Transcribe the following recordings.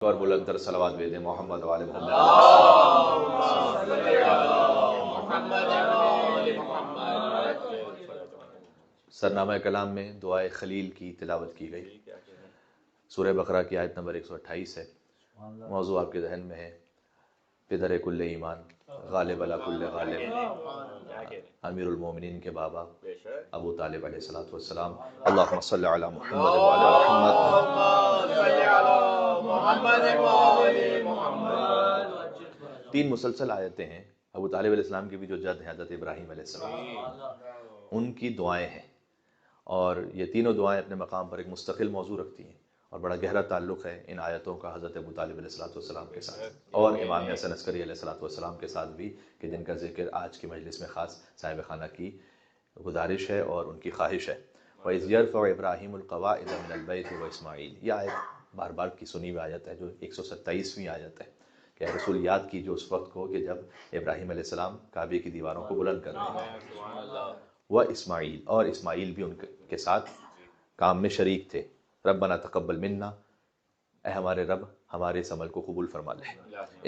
اور بلند تر صلوات بھیجیں محمد والے محمد۔ سرنامہ کلام میں دعائے خلیل کی تلاوت کی گئی۔ سورہ بقرہ کی آیت نمبر 128 ہے۔ موضوع آپ کے ذہن میں ہے، پدر کل ایمان، غالب علی کل غالب، امیر المومنین کے بابا ابو طالب علیہ السلام۔ اللہم صلی علی محمد وعلی محمد۔ تین مسلسل آیتیں ہیں ابو طالب علیہ السلام کی بھی جو جد ہیں حضرت ابراہیم علیہ السلام، ان کی دعائیں ہیں، اور یہ تینوں دعائیں اپنے مقام پر ایک مستقل موضوع رکھتی ہیں، اور بڑا گہرا تعلق ہے ان آیتوں کا حضرت ابو طالب علیہ السلام کے ساتھ اور امام حسن عسکری علیہ السلام کے ساتھ بھی، کہ جن کا ذکر آج کی مجلس میں خاص صاحب خانہ کی گزارش ہے اور ان کی خواہش ہے۔ وَإِذْ يَرْفَعُ إِبْرَاہِيمُ الْقَوَاعِدَ مِنَ الْبَيْتِ وَإِسْمَاعِيلُ، یہ آیت بار بار کی سنی ہوئی آیت ہے، جو 127ویں آیت ہے، کہ اے رسول یاد کیجیے اس وقت کو کہ جب ابراہیم علیہ السلام کعبے کی دیواروں کو بلند کر رہے ہیں، وہ اسماعیل، اور اسماعیل بھی ان کے ساتھ کام میں شریک تھے۔ ربنا تقبل منا، اے ہمارے رب ہمارے اس عمل کو قبول فرما لے،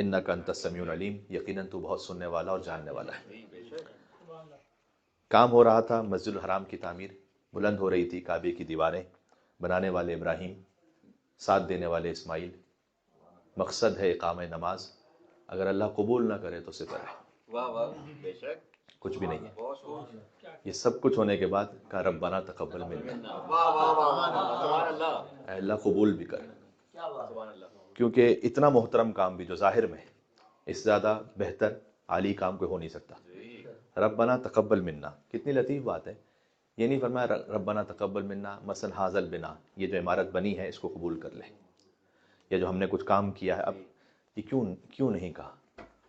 انک انت السمیع العلیم، یقیناً تو بہت سننے والا اور جاننے والا ہے۔ کام ہو رہا تھا مسجد الحرام کی تعمیر، بلند ہو رہی تھی کعبے کی دیواریں، بنانے والے ابراہیم، ساتھ دینے والے اسماعیل، مقصد ہے اقامہ نماز۔ اگر اللہ قبول نہ کرے تو صفر ہے، کچھ بھی نہیں ہے۔ یہ سب کچھ ہونے کے بعد کہا ربنا تقبل منا، اے اللہ قبول بھی کر، کیونکہ اتنا محترم کام بھی جو ظاہر میں ہے، اس سے زیادہ بہتر عالی کام کوئی ہو نہیں سکتا۔ ربنا تقبل منا، کتنی لطیف بات ہے۔ یہ نہیں فرمایا ربنا تقبل منا مثلا ھذا البنا، یہ جو عمارت بنی ہے اس کو قبول کر لے، یا جو ہم نے کچھ کام کیا ہے، اب یہ کیوں نہیں کہا؟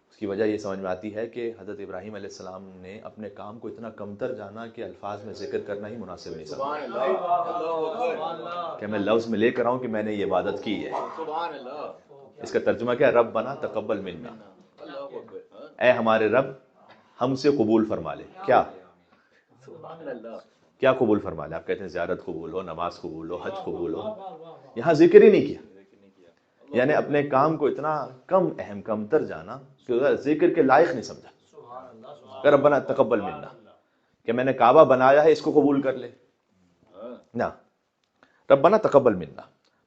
اس کی وجہ یہ سمجھ میں آتی ہے کہ حضرت ابراہیم علیہ السلام نے اپنے کام کو اتنا کمتر جانا کہ الفاظ میں ذکر کرنا ہی مناسب نہیں سمجھا، کہ میں لفظ میں لے کر آؤں کہ میں نے یہ عبادت کی ہے۔ اس کا ترجمہ کیا ہے؟ ربنا تقبل منا، اے ہمارے رب ہم سے قبول فرما لے۔ کیا قبول فرما لے؟ آپ کہتے ہیں زیارت قبول ہو، نماز قبول ہو، حج قبول ہو، یہاں ذکر ہی نہیں کیا، یعنی اپنے کام کو اتنا کم اہم کمتر جانا کہ ذکر کے لائق نہیں سمجھا کہ ربنا تقبل منا، کہ میں نے کعبہ بنایا ہے اس کو قبول کر لے، نہ، ربنا تقبل منا۔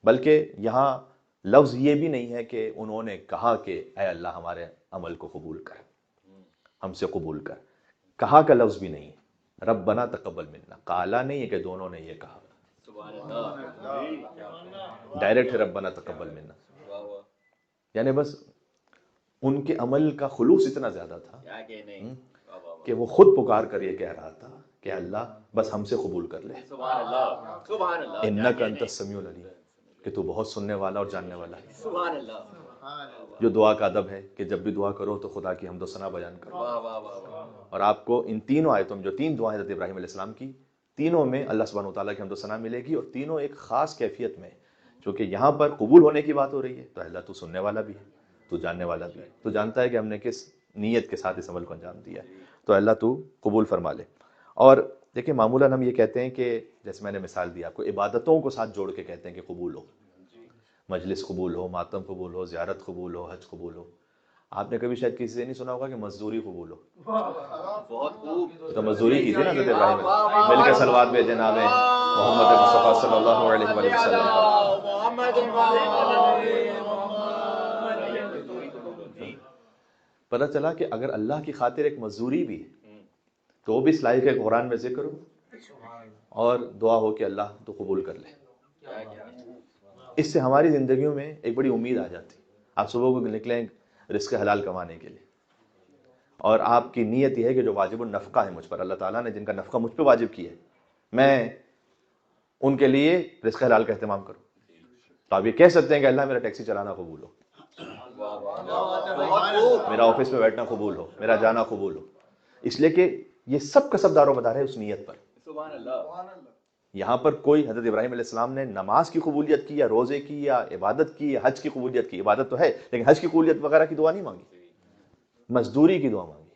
بلکہ یہاں لفظ یہ بھی نہیں ہے کہ انہوں نے کہا کہ اے اللہ ہمارے عمل کو قبول کر، ہم سے قبول کر، کہا کا لفظ بھی نہیں ہے، ربنا تقبل منا، قالا نہیں ہے کہ دونوں نے یہ کہا، ڈائریکٹ ہے ربنا تقبل منا۔ یعنی بس ان کے عمل کا خلوص اتنا زیادہ تھا کہ وہ خود پکار کر یہ کہہ رہا تھا کہ اللہ بس ہم سے قبول کر لے، انک انت السمیع العلیم، کہ تو بہت سننے والا اور جاننے والا ہے۔ جو دعا کا ادب ہے کہ جب بھی دعا کرو تو خدا کی حمد و ثنا بیان کرو، اور آپ کو ان تینوں آیتوں میں جو تین دعائیں حضرت ابراہیم علیہ السلام کی، تینوں میں اللہ سبحانہ وتعالیٰ کی حمد و ثنا ملے گی، اور تینوں ایک خاص کیفیت میں، چونکہ یہاں پر قبول ہونے کی بات ہو رہی ہے تو اللہ تو سننے والا بھی ہے، تو جاننے والا بھی ہے، تو جانتا ہے کہ ہم نے کس نیت کے ساتھ اس عمل کو انجام دیا ہے، تو اللہ تو قبول فرما لے۔ اور دیکھیں معمولاً ہم یہ کہتے ہیں کہ جیسے میں نے مثال دی آپ کو، عبادتوں کو ساتھ جوڑ کے کہتے ہیں کہ قبول ہو، مجلس قبول ہو، ماتم قبول ہو، زیارت قبول ہو، حج قبول ہو۔ آپ نے کبھی شاید کسی سے نہیں سنا ہوگا کہ مزدوری قبول ہو، تو مزدوری کی تھی نا حضرت ابراہیم نے، مل کے صلوات بھیجیں جناب محمد مصطفیٰ صلی اللہ علیہ وآلہ وسلم پر۔ پتہ چلا کہ اگر اللہ کی خاطر ایک مزدوری بھی ہے تو وہ بھی اس لائق ہے قرآن میں ذکر ہو، اور دعا ہو کہ اللہ تو قبول کر لے۔ اس سے ہماری زندگیوں میں ایک بڑی امید آ جاتی۔ آپ صبح کو نکلیں رزق حلال کمانے کے لیے، اور آپ کی نیت یہ ہے کہ جو واجب النفقہ ہے مجھ پر، اللہ تعالیٰ نے جن کا نفقہ مجھ پہ واجب کیا ہے، میں ان کے لیے رزق حلال کا اہتمام کروں، تو آپ یہ کہہ سکتے ہیں کہ اللہ میرا ٹیکسی چلانا قبول ہو، میرا آفس میں بیٹھنا قبول ہو، میرا جانا قبول ہو، اس لیے کہ یہ سب کا سب دار و مدار ہے اس نیت پر۔ یہاں پر کوئی حضرت ابراہیم علیہ السلام نے نماز کی قبولیت کی، یا روزے کی، یا عبادت کی، یا حج کی قبولیت کی، عبادت تو ہے لیکن حج کی قبولیت وغیرہ کی دعا نہیں مانگی، مزدوری کی دعا مانگی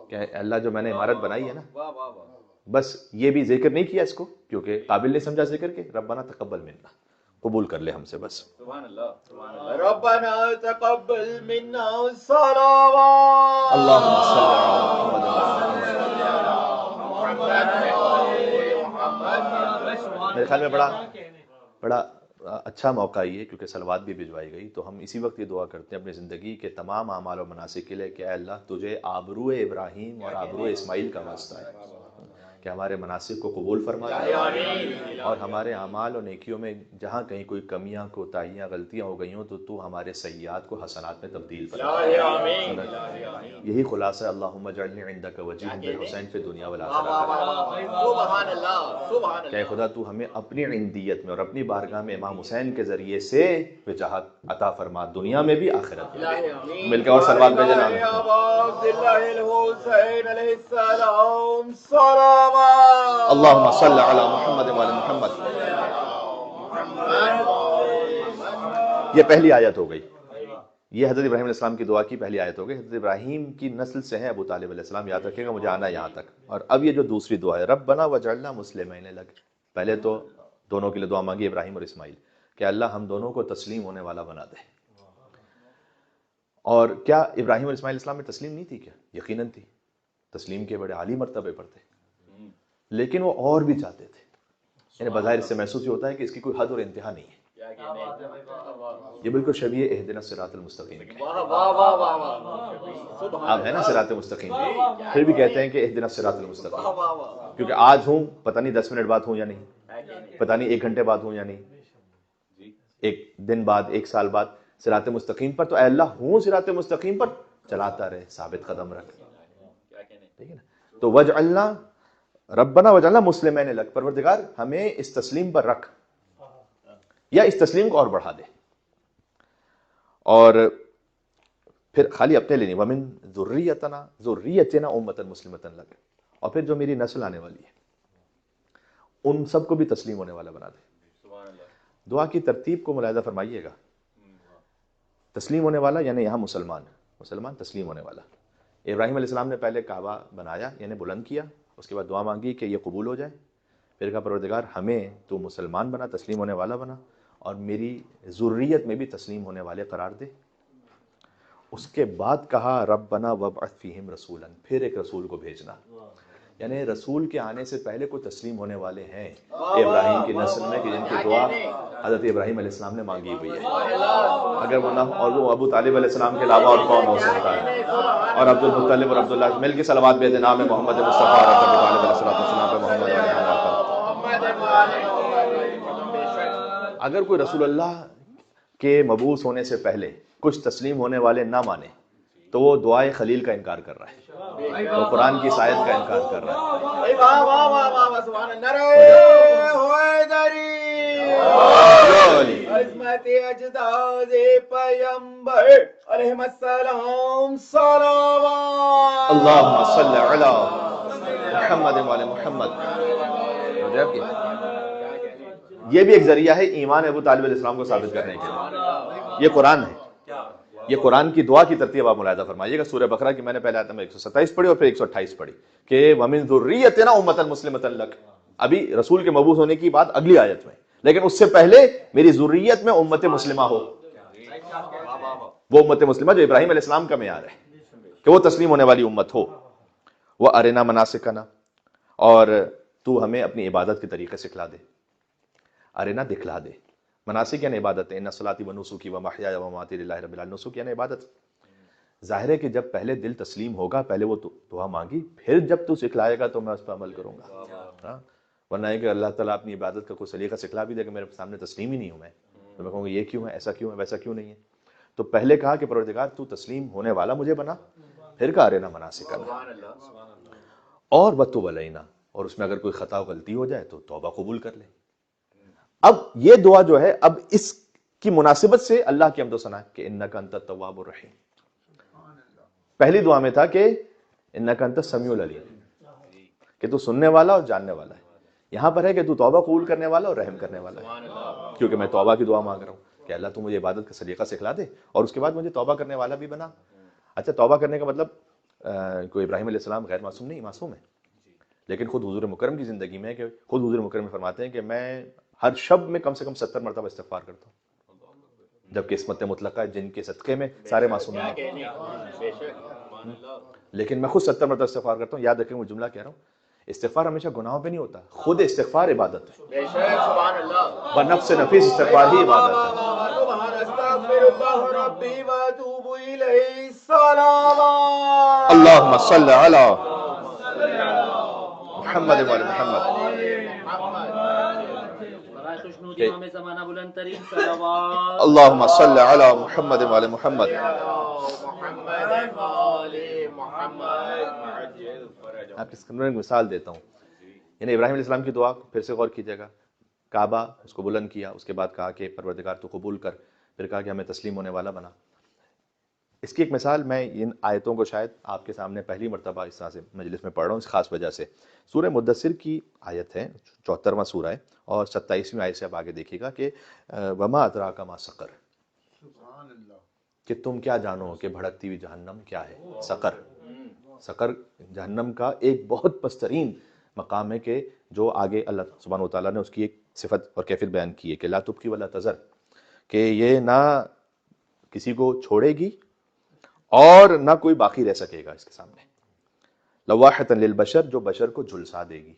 کہ اللہ جو میں نے عمارت بنائی ہے نا، بس یہ بھی ذکر نہیں کیا اس کو، کیونکہ قابل نہیں سمجھا ذکر کے، ربنا تقبل منا، قبول کر لے ہم سے بس. سبحان اللہ سبحان اللہ. ربنا تقبل منا الصلوات. اللهم صل علی محمد. میرے خیال میں بڑا اچھا موقع یہ ہے کیونکہ صلوات بھی بھجوائی گئی، تو ہم اسی وقت یہ دعا کرتے ہیں اپنی زندگی کے تمام اعمال و مناسک کے لیے کہ اے اللہ تجھے آبرو ابراہیم اور آبرو اسماعیل کا واسطہ ہے کہ ہمارے مناسک کو قبول فرما دے اور ہمارے اعمال و نیکیوں میں جہاں کہیں کوئی کمیاں کوتاہیاں غلطیاں ہو گئی ہوں تو ہمارے سیئات کو حسنات میں تبدیل فرما دے. یہی خلاصہ ہے اللہم اجعلنی عندک وجیہا بالحسین فی الدنیا والآخرہ. سبحان اللہ سبحان کہ خدا تو ہمیں اپنی عندیت میں اور اپنی بارگاہ میں امام حسین کے ذریعے سے وجاہت عطا فرما، دنیا میں بھی آخرت میں بھی. مل کے اور صلوات بھیجیں نا. اللہم صل علی محمد وعلی محمد. یہ پہلی آیت ہو گئی، یہ حضرت ابراہیم علیہ السلام کی دعا کی پہلی آیت ہو گئی. حضرت ابراہیم کی نسل سے ہے ابو طالب علیہ السلام، یاد رکھے گا مجھے آنا یہاں تک. اور اب یہ جو دوسری دعا ہے ربنا وجعلنا مسلمین لک، پہلے تو دونوں کے لیے دعا مانگی ابراہیم اور اسماعیل کہ اللہ ہم دونوں کو تسلیم ہونے والا بنا دے. اور کیا ابراہیم اور اسماعیل اسلام میں تسلیم نہیں تھی؟ کیا یقیناً تھی، تسلیم کے بڑے عالی مرتبے پر تھے، لیکن وہ اور بھی چاہتے تھے. یعنی بظاہر اس سے محسوس یہ ہوتا ہے کہ اس کی کوئی حد اور انتہا نہیں ہے. یہ بالکل شبیہ اہدنا الصراط المستقیم ہے. اب ہے نا صراط مستقیم، پھر بھی کہتے ہیں کہ اہدنا الصراط المستقیم، کیونکہ آج ہوں پتہ نہیں 10 منٹ بعد ہوں یا نہیں، پتہ نہیں 1 گھنٹے بعد ہوں یا نہیں، 1 دن بعد 1 سال بعد صراط مستقیم پر. تو اے اللہ ہوں صراط مستقیم پر، چلاتا رہے، ثابت قدم رکھ. ٹھیک ہے نا. تو وجعلنا ربنا وجعلنا مسلمین لک، پروردگار ہمیں اس تسلیم پر رکھ یا اس تسلیم کو اور بڑھا دے. اور پھر خالی اپنے لیے نہیں، ومن ذریتنا امۃ مسلمۃ لک، اور پھر جو میری نسل آنے والی ہے ان سب کو بھی تسلیم ہونے والا بنا دے. دعا کی ترتیب کو ملاحظہ فرمائیے گا. تسلیم ہونے والا یعنی یہاں مسلمان تسلیم ہونے والا. ابراہیم علیہ السلام نے پہلے کعبہ بنایا یعنی بلند کیا، اس کے بعد دعا مانگی کہ یہ قبول ہو جائے. پھر کہا پروردگار ہمیں تو مسلمان بنا، تسلیم ہونے والا بنا، اور میری ذریت میں بھی تسلیم ہونے والے قرار دے. اس کے بعد کہا ربنا وابعث فیہم رسولا، پھر ایک رسول کو بھیجنا. یعنی رسول کے آنے سے پہلے کوئی تسلیم ہونے والے ہیں ابراہیم کی نسل میں کہ جن کی دعا حضرت ابراہیم علیہ السلام نے مانگی ہوئی ہے. اگر وہ نہ اور وہ ابو طالب علیہ السلام کے علاوہ اور کون ہو سکتا ہے؟ اور عبد المطلب اور عبداللہ مل کے صلوات بھیجیں نام محمد مصطفیٰ اور ابو طالب علیہ السلام پہ محمد علیہ السلام. اگر کوئی رسول اللہ کے مبعوث ہونے سے پہلے کچھ تسلیم ہونے والے نہ مانے تو وہ دعائے خلیل کا انکار کر رہا ہے، وہ قرآن کی آیت کا انکار کر رہا ہے. عظمت اجداد پیمبر علیہ السلام صلوات. اللہم صل علی محمد وعلی محمد. یہ بھی ایک ذریعہ ہے ایمان ابو طالب علیہ السلام کو ثابت کرنے کے لیے. یہ قرآن ہے، یہ قرآن کی دعا کی ترتیب آپ ملاحظہ فرمائیے گا. سورہ بقرہ کی میں نے پہلے آیت میں 127 پڑھی اور پھر 128 پڑھی کہ وَمِن ذُرِّيَّتِنَا أُمَّةً مُسْلِمَةً لَكَ. ابھی رسول کے مبعوث ہونے کی بات اگلی آیت میں، لیکن اس سے پہلے میری ذریت میں امت مسلمہ ہو. وہ امت مسلمہ جو ابراہیم علیہ السلام کا معیار ہے کہ وہ تسلیم ہونے والی امت ہو. وَأَرِنَا مَنَاسِكَنَا، اور تو ہمیں اپنی عبادت کے طریقے سکھلا دے. ارنا دکھلا دے. مناسک یعنی عبادت ہے. ان صلاتی و نسکی و محیای و مماتی للہ رب العالمین. نسک یعنی عبادت. ظاہر ہے کہ جب پہلے دل تسلیم ہوگا، پہلے وہ دعا مانگی، پھر جب تو سکھلائے گا تو میں اس پر عمل کروں گا. ورنہ ہے کہ اللہ تعالیٰ اپنی عبادت کا کوئی سلیقہ سکھلا بھی دے کہ میرے سامنے تسلیم ہی نہیں ہوں میں، تو میں کہوں گا یہ کیوں ہے، ایسا کیوں ہے، ویسا کیوں نہیں ہے. تو پہلے کہا کہ پروردگار تو تسلیم ہونے والا مجھے بنا، پھر کہا ارنا مناسکنا، اور وتوب علینا، اور اس میں اگر کوئی خطا و غلطی ہو جائے تو توبہ قبول کر لے. اب یہ دعا جو ہے اب اس کی مناسبت سے اللہ کی حمد و ثنا کہ انک انت التواب الرحیم. پہلی دعا میں تھا کہ انک انت السمیع العلیم، کہ تو سننے والا اور جاننے والا ہے. یہاں پر ہے کہ تو توبہ قبول کرنے والا اور رحم کرنے والا ہے، کیونکہ میں توبہ کی دعا مانگ رہا ہوں کہ اللہ تو مجھے عبادت کا سلیقہ سکھلا دے اور اس کے بعد مجھے توبہ کرنے والا بھی بنا. اچھا، توبہ کرنے کا مطلب کوئی ابراہیم علیہ السلام غیر معصوم نہیں، معصوم ہے، لیکن خود حضور مکرم کی زندگی میں ہے کہ خود حضور مکرم فرماتے ہیں کہ میں ہر شب میں کم سے کم 70 مرتبہ استغفار کرتا ہوں، جبکہ قسمت مطلقہ ہے جن کے صدقے میں سارے معصوم ہیں، بے شک لیکن میں خود 70 مرتبہ استغفار کرتا ہوں. یاد رکھیں وہ جملہ کہہ رہا ہوں، استغفار ہمیشہ گناہوں پہ نہیں ہوتا، خود استغفار عبادت ہے، بے شک سبحان اللہ بنفس نفیس استغفار ہی عبادت ہے. سبحان استغفر اللہ ربی واتوب الیہ الصلوات اللہم صل علی محمد و علی محمد. برائے خوشنودی امام زمانہ بلند ترین صلوات. اللہم صل علی محمد و علی محمد. محمد آل محمد. آپ کے سامنے ایک مثال دیتا ہوں. یعنی ابراہیم علیہ السلام کی دعا کو پھر سے غور کیجیے گا. کعبہ اس کو بلند کیا، اس کے بعد کہا کہ پروردگار تو قبول کر، پھر کہا کہ ہمیں تسلیم ہونے والا بنا. اس کی ایک مثال میں ان آیتوں کو شاید آپ کے سامنے پہلی مرتبہ اس طرح سے مجلس میں پڑھ رہا ہوں اس خاص وجہ سے. سورہ مدثر کی آیت ہے، 74واں سورہ ہے، اور 27ویں آیت سے آپ آگے دیکھیے گا کہ وما ادراک ما سقر، کہ تم کیا جانو کہ بھڑکتی ہوئی جہنم کیا ہے. سقر، سقر جہنم کا ایک بہت پسترین مقام ہے کہ جو آگے اللہ سبحانہ و تعالیٰ نے اس کی ایک صفت اور کیفیت بیان کی ہے کہ لا تبقی ولا تذر، کہ یہ نہ کسی کو چھوڑے گی اور نہ کوئی باقی رہ سکے گا اس کے سامنے. لواحۃ للبشر، جو بشر کو جھلسا دے گی.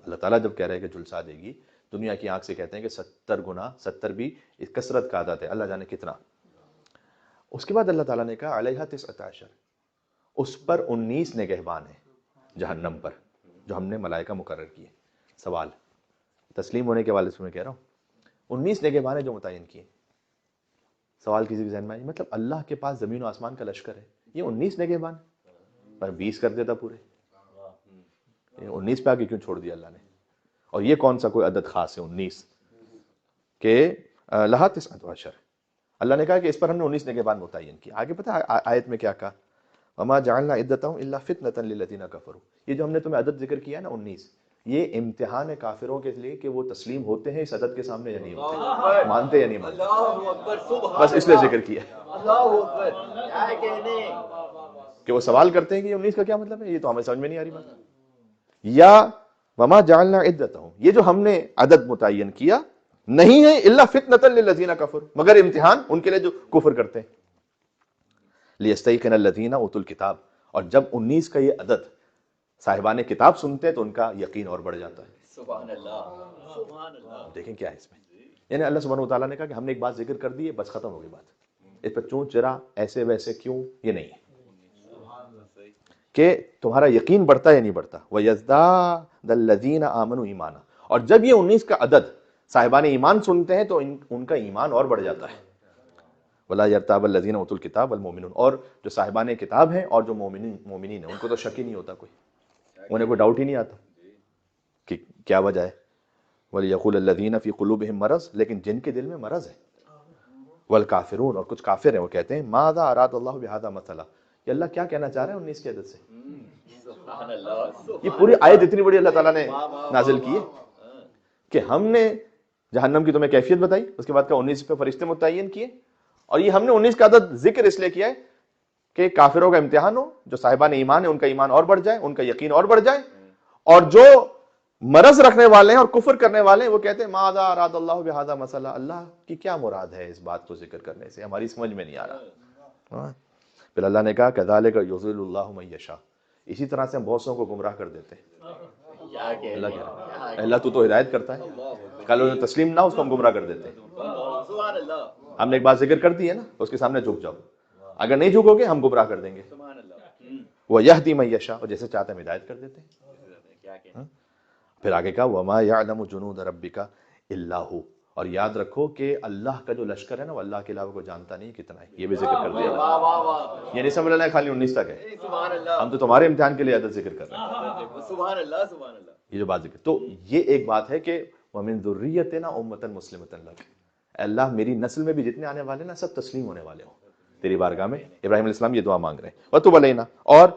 اللہ تعالیٰ جب کہہ رہے ہیں کہ جھلسا دے گی، دنیا کی آنکھ سے کہتے ہیں کہ 70 گنا، 70 بھی کثرت کا عادت ہے، اللہ جانے کتنا. اس کے بعد اللہ تعالیٰ نے کہا علیہا 19، اس پر 19 نگہبان ہیں جہنم پر، جو ہم نے ملائکہ مقرر کیے. سوال تسلیم ہونے کے والے سے میں کہہ رہا ہوں 19 نگہبان ہیں جو متعین کیے. سوال کسی کے ذہن میں آئی، مطلب اللہ کے پاس زمین و آسمان کا لشکر ہے، یہ 19 نگہبان پر 20 کر دیتا پورے، 19 پہ آگے کیوں چھوڑ دیا اللہ نے؟ اور یہ کون سا کوئی عدد خاص ہے 19 کہ لہا 19؟ اللہ نے کہا کہ اس پر ہم نے 19 نگہبان متعین کی. آگے پتہ آیت میں کیا کہا؟ وما جعلنا عدتهم الا فتنة للذین کفروا. یہ جو ہم نے تمہیں عدد ذکر کیا ہے نا 19، یہ امتحان ہے کافروں کے لیے کہ وہ تسلیم ہوتے ہیں اس عدد کے سامنے یا نہیں ہوتے، مانتے یا نہیں مانتے. اللہ اکبر سبحان بس اس لیے ذکر کیا اللہ اکبر. کیا کہنے کہ وہ سوال کرتے ہیں کہ یہ 19 کا کیا مطلب ہے، یہ تو ہمیں سمجھ میں نہیں آ رہی بات. یا وما جعلنا عدتهم، یہ جو ہم نے عدد متعین کیا نہیں ہے الا فتنة للذین کفروا، مگر امتحان ان کے لیے جو کفر کرتے ہیں. لیستیقن الذین اوتوا الکتاب، اور جب 19 کا یہ عدد صاحبان کتاب سنتے ہیں تو ان کا یقین اور بڑھ جاتا ہے. سبحان اللہ سبحان اللہ. دیکھیں کیا ہے اس میں، یعنی اللہ سبحانہ وتعالیٰ نے کہا کہ ہم نے ایک بات ذکر کر دی ہے، بس ختم ہو گئی بات. اس پہ چون چرا ایسے ویسے کیوں، یہ نہیں ہے کہ تمہارا یقین بڑھتا ہے یا نہیں بڑھتا. وَيَزْدَادَ الَّذِينَ آمَنُوا ایمانا، اور جب یہ 19 کا عدد صاحبان ایمان سنتے ہیں تو ان کا ایمان اور بڑھ جاتا ہے. وَلَا يَرْتَابَ الَّذِينَ أُوتُوا الْكِتَابَ وَالْمُؤْمِنُونَ، اور جو صاحبان کتاب ہیں اور جو مومنین ہیں ان کو تو شک ہی نہیں ہوتا، انہیں کوئی ڈاؤٹ ہی نہیں آتا کہ کیا وجہ ہے. وَلْيَقُولَ الَّذِينَ فِي قُلُوبِهِمْ مرض، لیکن جن کے دل میں مرض ہے. والکافرون، اور کچھ کافر ہیں وہ کہتے ہیں ماذا اراد اللہ بہذا مثلا، کہ اللہ کیا کہنا چاہ رہے ہیں 19 کی عدد سے. سبحان اللہ. یہ پوری آیت اتنی بڑی اللہ تعالیٰ نے نازل کی ہے کہ ہم نے جہنم کی تمہیں کیفیت بتائی، اس کے بعد کا 19 پہ فرشتے متعین کیے، اور یہ ہم نے 19 کا عدد ذکر اس لیے کیا ہے کہ کافروں کا امتحان ہو، جو صاحبان ایمان ہیں ان کا ایمان اور بڑھ جائے، ان کا یقین اور بڑھ جائے، اور جو مرض رکھنے والے ہیں اور کفر کرنے والے ہیں وہ کہتے ہیں ماذا اراد اللہ بہذا مثلا، اللہ کی کیا مراد ہے اس بات کو ذکر کرنے سے، ہماری سمجھ میں نہیں آ رہا. پھر اللہ نے کہا کذالک یضل اللہ من یشاء، اسی طرح سے ہم بہت سو کو گمراہ کر دیتے ہیں. اللہ کہہ رہا ہے اللہ تو ہدایت کرتا ہے، کل انہیں تسلیم نہ ہو اس کو ہم گمراہ کر دیتے ہیں. سبحان اللہ. ہم نے ایک بات ذکر کر دی ہے نا، اس کے سامنے جھک جاؤ، اگر نہیں جھکو گے ہم گمراہ کر دیں گے. سبحان اللہ. وہ یہدی من یشاء، اور جیسے چاہتے ہیں ہدایت کر دیتے ہیں. کیا کہنے. پھر آگے کہا وما یعلم جنود ربک الا هو، اور یاد رکھو کہ اللہ کا جو لشکر ہے نا وہ اللہ کے علاوہ کو جانتا نہیں کتنا ہے، یہ بھی ذکر کر دیا. واہ واہ واہ. یہ نہیں سمجھ لینا خالی 19 تک ہے، سبحان اللہ. ہم تو تمہارے امتحان کے لیے عدد ذکر کر رہے ہیں. سبحان اللہ سبحان اللہ. یہ جو بات ذکر، تو یہ ایک بات ہے کہ ومن ذریتنا امۃ مسلمۃ لک، اللہ میری نسل میں بھی جتنے آنے والے نا سب تسلیم ہونے والے ہوں تیری بارگاہ میں. ابراہیم علیہ السلام یہ دعا مانگ رہے ہیں. وتب علینا، اور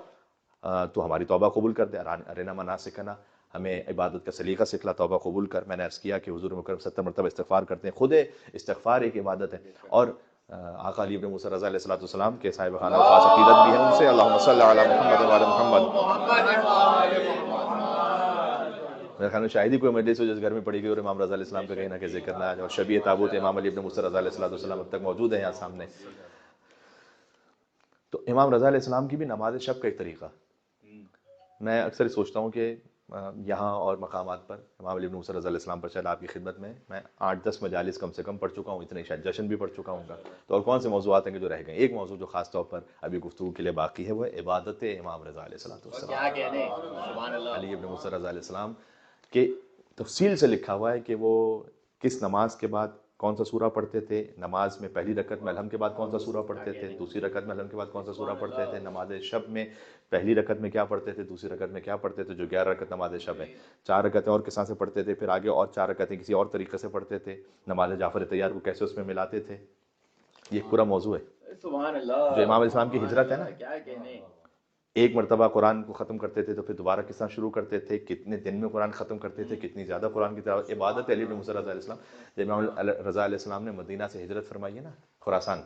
تو ہماری توبہ قبول کر دے. ارنا مناسکنا، ہمیں عبادت کا سلیقہ سکھلا، توبہ قبول کر. میں نے عرض کیا کہ حضور مکرم 70 مرتبہ استغفار کرتے ہیں، خود استغفار ایک عبادت ہے. اور آقا علی ابن موسیٰ رضا علیہ السلام کے صاحب خانہ خاص عقیدت بھی ہے ان سے. اللہم صلی علی محمد و علی محمد. میرے خیال میں شاید ہی کوئی مجلس ہو جس گھر میں پڑھی گئی اور امام رضا علیہ السلام کا کہیں نہ کہیں ذکر نہ آ جائے. اور شبیہ تابوت امام علی ابن موسیٰ رضا علیہ السلام اب تک موجود ہیں یہاں سامنے. تو امام رضا علیہ السلام کی بھی نماز شب کا ایک طریقہ. میں اکثر سوچتا ہوں کہ یہاں اور مقامات پر امام علی ابن موسیٰ رضی اللہ علیہ السلام پر شاید آپ کی خدمت میں 8-10 مجالس کم سے کم پڑھ چکا ہوں, اتنے شاید جشن بھی پڑھ چکا ہوں گا. تو اور کون سے موضوعات ہیں کہ جو رہ گئے؟ ایک موضوع جو خاص طور پر ابھی گفتگو کے لیے باقی ہے وہ ہے عبادت امام رضا علیہ السلام. علی ابن موسیٰ رضی علیہ السلام کے تفصیل سے لکھا ہوا ہے کہ وہ کس نماز کے بعد کون سا سورہ پڑھتے تھے, نماز میں پہلی رکعت میں الحم کے بعد کون سا سورہ پڑھتے تھے, دوسری رکعت میں الحم کے بعد کون سا سورہ پڑھتے تھے, نماز شب میں پہلی رکعت میں کیا پڑھتے تھے, دوسری رکعت میں کیا پڑھتے تھے, جو 11 رکعت نماز شب ہے, 4 رکعتیں اور کس طرح سے پڑھتے تھے, پھر آگے اور 4 رکعتیں کسی اور طریقے سے پڑھتے تھے, نماز جعفر طیار کو کیسے اس میں ملاتے تھے. یہ ایک پورا موضوع ہے. سبحان اللہ. جو امام اسلام کی ہجرت ہے نا, کیا کہنے, ایک مرتبہ قرآن کو ختم کرتے تھے تو پھر دوبارہ کس طرح شروع کرتے تھے, کتنے دن میں قرآن ختم کرتے تھے, کتنی زیادہ قرآن کی تلاوت. عبادت علی بن موسیٰ رضی علیہ السلام, جب امام رضا علیہ السلام نے مدینہ سے ہجرت فرمائی ہے نا خراسان,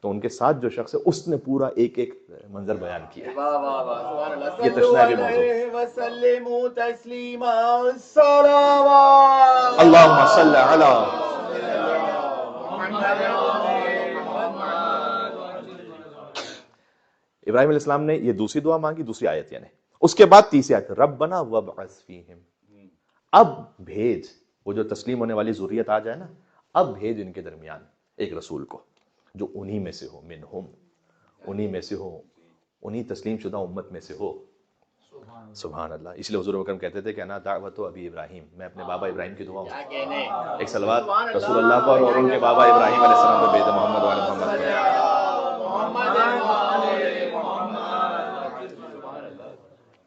تو ان کے ساتھ جو شخص ہے اس نے پورا ایک ایک منظر بیان کیا ہے. واہ واہ واہ, سبحان اللہ. یہ تشنابی موضوع. وسلموا تسلیما صلوات. اللہم صلی علی. ابراہیم علیہ السلام نے یہ دوسری دعا مانگی, دوسری آیت یعنی. اس کے بعد تیسری آیت ربنا وابعث فیہم, اب بھیج, وہ جو تسلیم ہونے والی ذریت آ جائے نا, اب بھیج ان کے درمیان ایک رسول کو جو انہی میں سے ہو, منہم, انہی میں سے ہو, انہی تسلیم شدہ امت میں سے ہو. سبحان اللہ. اس لیے حضور اکرم کہتے تھے کہ انا دعوت ابی ابراہیم, میں اپنے بابا ابراہیم کی دعا ہوں. ایک صلوات رسول اللہ پر اور ان کے بابا ابراہیم علیہ السلام پر بھیج محمد وعلی محمد.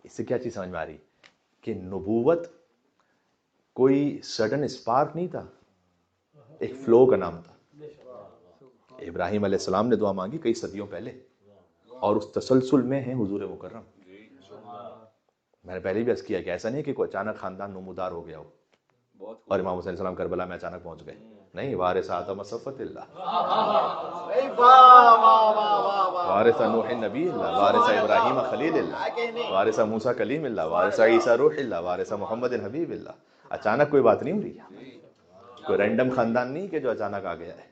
اس سے کیا چیز سمجھ میں آ رہی کہ نبوت کوئی سڈن اسپارک نہیں تھا, ایک فلو کا نام تھا. ابراہیم علیہ السلام نے دعا مانگی کئی صدیوں پہلے, اور اس تسلسل میں ہیں حضور مکرم. میں نے پہلے بھی عرض کیا کہ ایسا نہیں کہ کوئی اچانک خاندان نمودار ہو گیا ہو اور امام حسین علیہ السلام کربلا میں اچانک پہنچ گئے. نہیں, وارث آدم صفوت اللہ, وارث نوح نبی اللہ, وارث ابراہیم خلیل اللہ, وارث موسیٰ کلیم اللہ, وارث عیسیٰ روح اللہ, وارث محمد حبیب اللہ. اچانک کوئی بات نہیں ہو رہی, کوئی رینڈم خاندان نہیں کہ جو اچانک آ گیا ہے,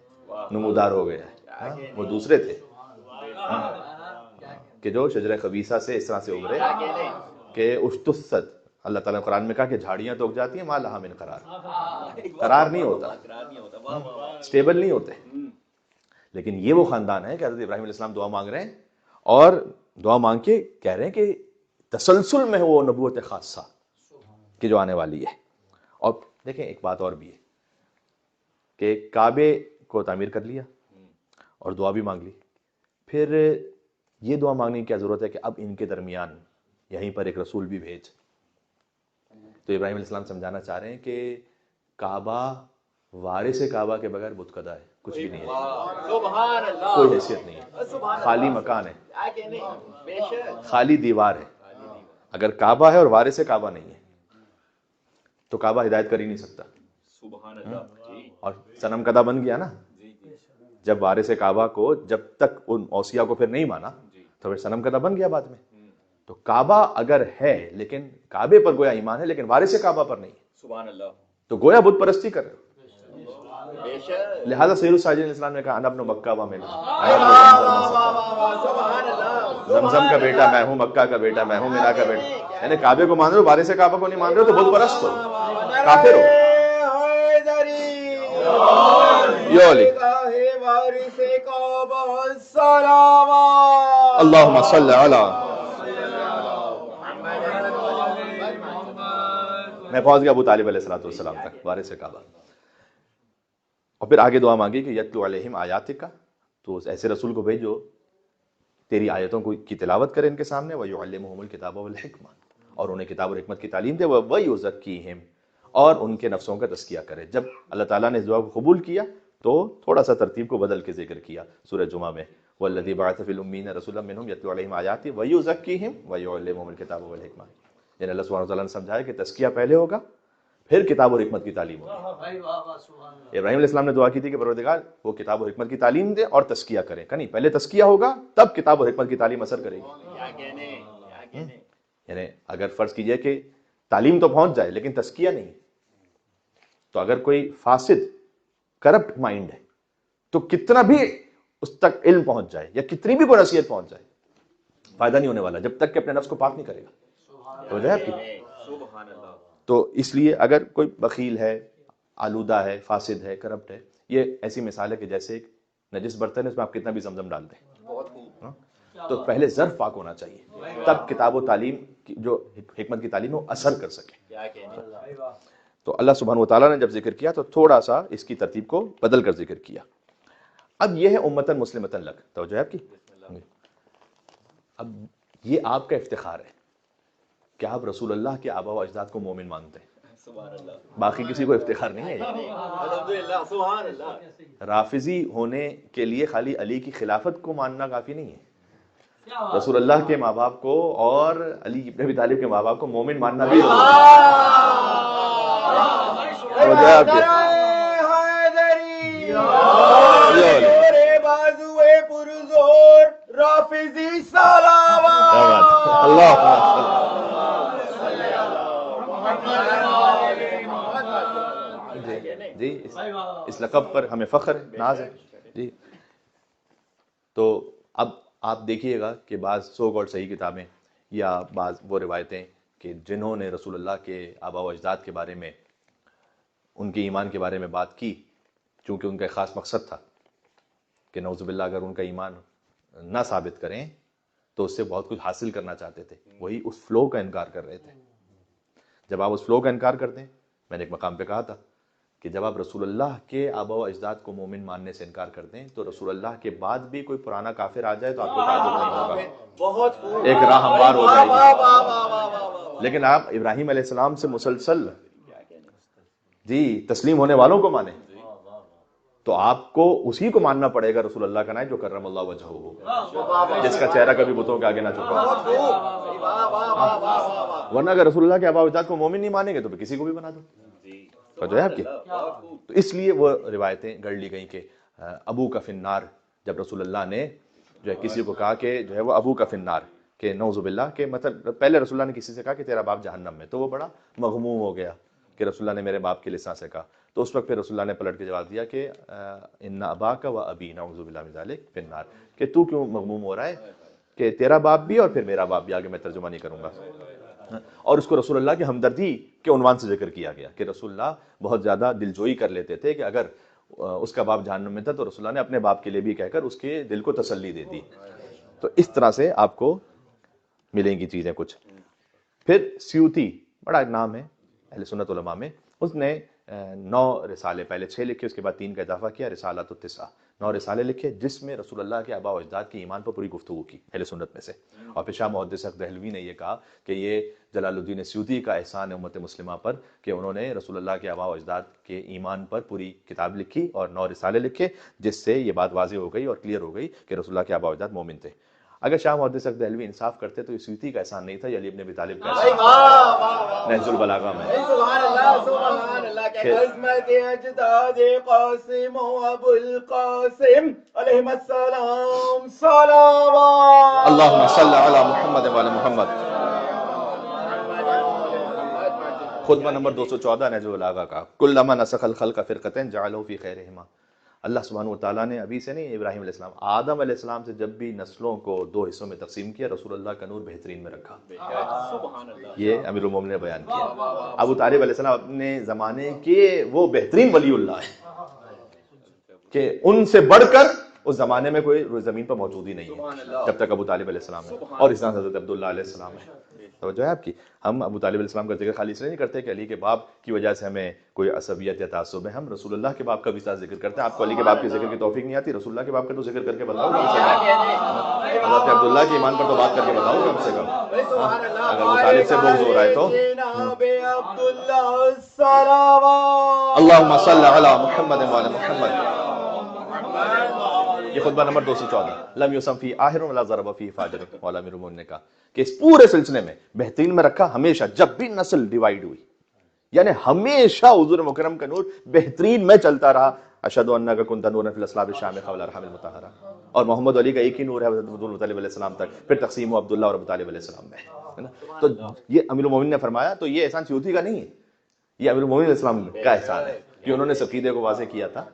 نمودار ہو گیا ہے. وہ دوسرے تھے کہ جو شجرہ خبیثہ سے اس طرح سے ابھرے کہ اشتست, اللہ تعالیٰ نے قرآن میں کہا کہ جھاڑیاں تو اگ جاتی ہیں, ما لہا من قرار, قرار نہیں ہوتا, سٹیبل نہیں ہوتے. لیکن یہ وہ خاندان ہے کہ حضرت ابراہیم علیہ السلام دعا مانگ رہے ہیں اور دعا مانگ کے کہہ رہے ہیں کہ تسلسل میں وہ نبوت خاصہ کہ جو آنے والی ہے. اور دیکھیں ایک بات اور بھی ہے کہ کعبے کو تعمیر کر لیا اور دعا بھی مانگ لی, پھر یہ دعا مانگنے کی کیا ضرورت ہے کہ اب ان کے درمیان یہیں پر ایک رسول بھی بھیج. تو ابراہیم علیہ السلام سمجھانا چاہ رہے ہیں کہ کعبہ وارث کعبہ کے بغیر بت قدا ہے, کچھ بھی نہیں ہے, کوئی حیثیت نہیں ہے, خالی مکان ہے, خالی دیوار ہے. اگر کعبہ ہے اور وارث کعبہ نہیں ہے تو کعبہ ہدایت کر ہی نہیں سکتا. اور صنم کدہ بن گیا نا, جب وارث کعبہ کو جب تک ان اوصیاء کو پھر نہیں مانا تو پھر صنم کدہ بن گیا بعد میں. تو کعبہ اگر ہے لیکن کعبے پر گویا ایمان ہے لیکن وارث کعبہ پر نہیں ہے, سبحان اللہ, تو گویا بت پرستی کر رہے. لہذا سید الساجدین السلام نے کہا انا ابن مکہ و من, زمزم کا بیٹا میں ہوں, مکہ کا بیٹا میں ہوں, مینا کا بیٹا. یعنی کعبے کو مان رہے ہو, وارث کعبہ کو نہیں مان رہے ہو تو بت پرست ہو, کافر ہو. اللہم صلی علی. میں پہنچ گیا ابو طالب علیہ السلام تک, وارث کعبہ. اور پھر آگے دعا مانگی کہ یتلو علیہم آیاتک, تو ایسے رسول کو بھیجو تیری آیتوں کی تلاوت کرے ان کے سامنے, ویعلمہم الکتاب والحکمہ, اور انہیں کتاب اور حکمت کی تعلیم دے, ویزکیہم, اور ان کے نفسوں کا تزکیہ کرے. جب اللہ تعالیٰ نے اس دعا کو قبول کیا تو تھوڑا سا ترتیب کو بدل کے ذکر کیا سورہ جمعہ میں, والذی بعث فی الامین رسولا منہم یتلو علیہم آیاتہ ویزکیہم ویعلمہم الکتاب والحکمہ. یعنی اللہ سبحانہ وتعالیٰ نے سمجھایا کہ تزکیہ پہلے ہوگا پھر کتاب اور حکمت کی تعلیم ہوگی. ابراہیم علیہ السلام نے دعا کی تھی کہ پروردگار وہ کتاب اور حکمت کی تعلیم دے اور تزکیہ کرے, کہ نہیں پہلے تزکیہ ہوگا تب کتاب اور حکمت کی تعلیم اثر کرے گی. یعنی اگر فرض کیجئے کہ تعلیم تو پہنچ جائے لیکن تزکیہ نہیں. تو اگر کوئی فاسد کرپٹ مائنڈ ہے تو کتنا بھی اس تک علم پہنچ جائے یا کتنی بھی کوئی نصیحت پہنچ جائے فائدہ نہیں ہونے والا جب تک کہ اپنے نفس کو پاک نہیں کرے گا. تو آپ کی تو اس لیے اگر کوئی بخیل ہے، آلودہ ہے، فاسد ہے، کرپٹ ہے، یہ ایسی مثال ہے کہ جیسے ایک نجس برتن ہے اس میں آپ کتنا بھی زمزم ڈال دیں تو پہلے ظرف پاک ہونا چاہیے تب کتاب و تعلیم کی جو حکمت کی تعلیم ہے وہ اثر کر سکے. تو اللہ سبحانہ و تعالیٰ نے جب ذکر کیا تو تھوڑا سا اس کی ترتیب کو بدل کر ذکر کیا. اب یہ ہے امتن مسلمتن لک، توجہ ہے آپ کی. اب یہ آپ کا افتخار ہے کہ آپ رسول اللہ کے آباء و اجداد کو مومن مانتے ہیں. باقی کسی کو افتخار نہیں ہے. الحمدللہ سبحان اللہ. رافضی ہونے کے لیے خالی علی کی خلافت کو ماننا کافی نہیں ہے، رسول اللہ کے ماں باپ کو اور علی ابن ابی طالب کے ماں باپ کو مومن ماننا بھی جی اس لقب پر ہمیں فخر ہے، ناز ہے جی. تو اب آپ دیکھیے گا کہ بعض سو کالڈ صحیح کتابیں یا بعض وہ روایتیں کہ جنہوں نے رسول اللہ کے آباء و اجداد کے بارے میں، ان کے ایمان کے بارے میں بات کی، چونکہ ان کا ایک خاص مقصد تھا کہ نعوذ باللہ اگر ان کا ایمان نہ ثابت کریں تو اس سے بہت کچھ حاصل کرنا چاہتے تھے، وہی اس فلو کا انکار کر رہے تھے. جب آپ اس فلو کا انکار کرتے ہیں، میں نے ایک مقام پہ کہا تھا کہ جب آپ رسول اللہ کے آباء و اجداد کو مومن ماننے سے انکار کرتے ہیں تو رسول اللہ کے بعد بھی کوئی پرانا کافر آ جائے تو آپ کو تعجب نہیں ہوگا، ایک راہ ہموار ہو جائے گی. لیکن آپ ابراہیم علیہ السلام سے مسلسل جی تسلیم ہونے والوں کو مانیں تو آپ کو اسی کو ماننا پڑے گا رسول اللہ کا نام جو کرم اللہ وجہہ ہو، جس کا چہرہ کبھی بتوں کے آگے نہ جھکا. ورنہ اگر رسول اللہ کے آباء و اجداد کو مومن نہیں مانیں گے تو کسی کو بھی بنا دو. جو ہے آپ کی تو اس لیے وہ روایتیں گڑھ لی گئیں کہ ابو کا فنار، جب رسول اللہ نے جو ہے کسی کو کہا کہ جو ہے وہ ابو کا فنار کہ نعوذ باللہ کہ مطلب پہلے رسول اللہ نے کسی سے کہا کہ تیرا باپ جہنم میں، تو وہ بڑا مغموم ہو گیا کہ رسول اللہ نے میرے باپ کے لسان سے کہا. تو اس وقت پھر رسول اللہ نے پلٹ کے جواب دیا کہ ان اباک و ابی نعوذ باللہ من ذلک فی النار، کہ تو کیوں مغموم ہو رہا ہے کہ تیرا باپ بھی اور پھر میرا باپ بھی. آگے میں ترجمہ نہیں کروں گا. اور اس کو رسول اللہ کی ہمدردی کے عنوان سے ذکر کیا گیا کہ رسول اللہ بہت زیادہ دلجوئی کر لیتے تھے کہ اگر اس کا باپ جہنم میں تھا تو رسول اللہ نے اپنے باپ کے لیے بھی کہہ کر اس کے دل کو تسلی دے دی. تو اس طرح سے آپ کو ملیں گی چیزیں کچھ. پھر سیوطی بڑا ایک نام ہے اہل سنت علماء میں، اس نے 9 رسالے، پہلے 6 لکھے، اس کے بعد 3 کا اضافہ کیا، رسالۃ التسع، 9 رسالے لکھے جس میں رسول اللہ کے آباء و اجداد کے ایمان پر پوری گفتگو کی اہل سنت میں سے. اور پھر شاہ محدث حق دہلوی نے یہ کہا کہ یہ جلال الدین سیوطی کا احسان ہے امت مسلمہ پر کہ انہوں نے رسول اللہ کے آباء و اجداد کے ایمان پر پوری کتاب لکھی اور 9 رسالے لکھے، جس سے یہ بات واضح ہو گئی اور کلیئر ہو گئی کہ رسول اللہ کے آباء و اجداد مومن تھے. اگر شاہ محدث حق دہلوی انصاف کرتے تو یہ سیوطی کا احسان نہیں تھا، یہ علی ابن ابی طالب کا احسان. نہج البلاغہ میں سبحان اللہ سبحان اللہ کہ عظمت اجداد قاسم و ابو القاسم علیہم السلام صلوات. اللہم صل علی محمد و علی محمد. خطبہ نمبر 214 نہج البلاغہ کا. کلما نسخ الخلق فرقتین جعلوا فی خیرہما. اللہ سبحانہ و تعالیٰ نے ابھی سے نہیں، ابراہیم علیہ السلام، آدم علیہ السلام سے جب بھی نسلوں کو 2 حصوں میں تقسیم کیا، رسول اللہ کا نور بہترین میں رکھا. یہ امیر المومنین نے بیان کیا. ابو طالب علیہ السلام اپنے زمانے کے وہ بہترین ولی اللہ ہیں کہ ان سے بڑھ کر اس زمانے میں کوئی زمین پر موجود ہی نہیں ہے جب تک ابو طالب علیہ السلام ہے، اور اس طرح حضرت عبداللہ علیہ السلام ہے. توجہ ہے آپ کی. ہم ابو طالب علیہ السلام کا ذکر خالی اس لیے نہیں کرتے کہ علی کے باپ کی وجہ سے ہمیں کوئی عصبیت یا تعصب ہے، ہم رسول اللہ کے باپ کا بھی ساتھ ذکر کرتے ہیں. آپ کو علی کے باپ کے ذکر کی توفیق نہیں آتی، رسول اللہ کے باپ کا تو ذکر کر کے بتاؤ کم سے کم. حضرت عبداللہ کے ایمان پر تو بات کر کے بتاؤ کم سے کم. اگر ابو طالب سے بغض ہو رہا ہے تو اللہم صل علی محمد و علی محمد. یہ خطبہ نمبر 214. لم یسم فی آخر ولا ضرب فی فاجر. والا امیر المومنین نے کہا کہ اس پورے سلسلے میں بہترین میں رکھا ہمیشہ جب بھی نسل ڈیوائیڈ ہوئی، یعنی ہمیشہ حضور مکرم کا نور بہترین میں چلتا رہا. اشہد انک کنت نورا فی الاصلاب الشام قبل ارحام المطہرہ. اور محمد علی کا ایک ہی نور ہے حضرت عبد المطلب علیہ السلام تک، پھر تقسیم و عبداللہ اور ابو طالب علیہ السلام میں. ہے نا. تو یہ امیر المومنین نے فرمایا, تو یہ احسان سیوطی کا نہیں ہے, یہ امیر المومنین علیہ السلام کا احسان ہے کہ انہوں نے اس عقیدے کو واضح کیا تھا.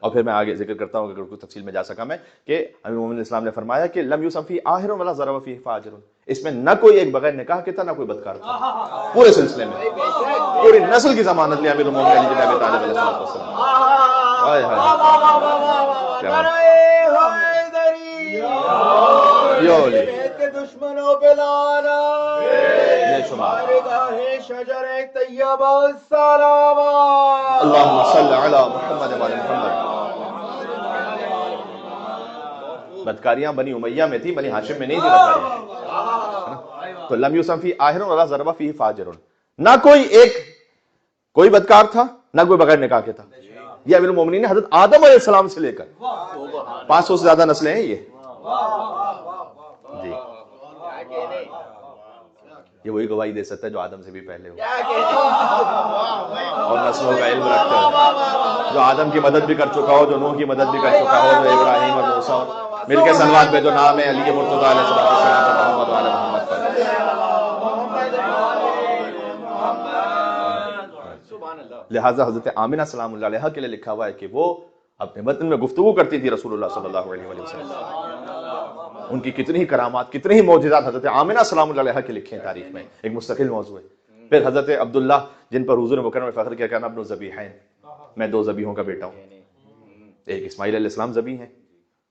اور پھر میں آگے ذکر کرتا ہوں, اگر کوئی تفصیل میں جا سکا میں, کہ امیر المومنین علیہ السلام نے فرمایا کہ لم یوسم فی آہر ولا ضرب فی فاجر, اس میں نہ کوئی ایک بغیر نکاح کے تھا نہ کوئی بدکار تھا پورے سلسلے میں. پوری نسل کی ضمانت لیا امیر المومنین علی بن ابی طالب علیہ السلام. ہائے ہائے دشمنوں پہ لانا بے شمار. شجر طیبہ السلامات. اللہم صلی علی محمد وعلی محمد. بدکاریاں بنی امیہ میں تھی, بنی ہاشم میں نہیں تھی بدکاریاں. تو لم یوسم فی آہر ولا ضرب فی فاجر, نہ کوئی بدکار تھا نہ کوئی بغیر نکاح کے تھا. یہ امیر المومنین نے حضرت آدم علیہ السلام سے لے کر 500 سے زیادہ نسلیں ہیں یہ جی. یہ وہی گواہی دے سکتا ہے جو آدم سے بھی پہلے ہو اور نسلوں کا علم رکھتا ہو, جو آدم کی مدد بھی کر چکا ہو, جو نوح کی مدد بھی کر چکا ہو, جو ابراہیم اور موسیٰ, مل کے سلوات پہ جو نام ہے علی مرتضیٰ علیہ السلام محمد وعلی محمد پر. لہٰذا حضرت آمنہ سلام اللہ علیہا کے لیے لکھا ہوا ہے کہ وہ اپنے وطن میں گفتگو کرتی تھی رسول اللہ صلی اللہ علیہ وسلم. ان کی کتنی ہی کرامات, کتنی ہی معجزات حضرت آمنہ سلام اللہ علیہا کے لکھے ہیں تاریخ میں, ایک مستقل موضوع ہے. پھر حضرت عبداللہ جن پر حضور مکرم نے فخر کیا کہ انا ابن ذبیحین, میں 2 ذبیحوں کا بیٹا ہوں. ایک اسماعیل علیہ السلام ذبیح ہیں,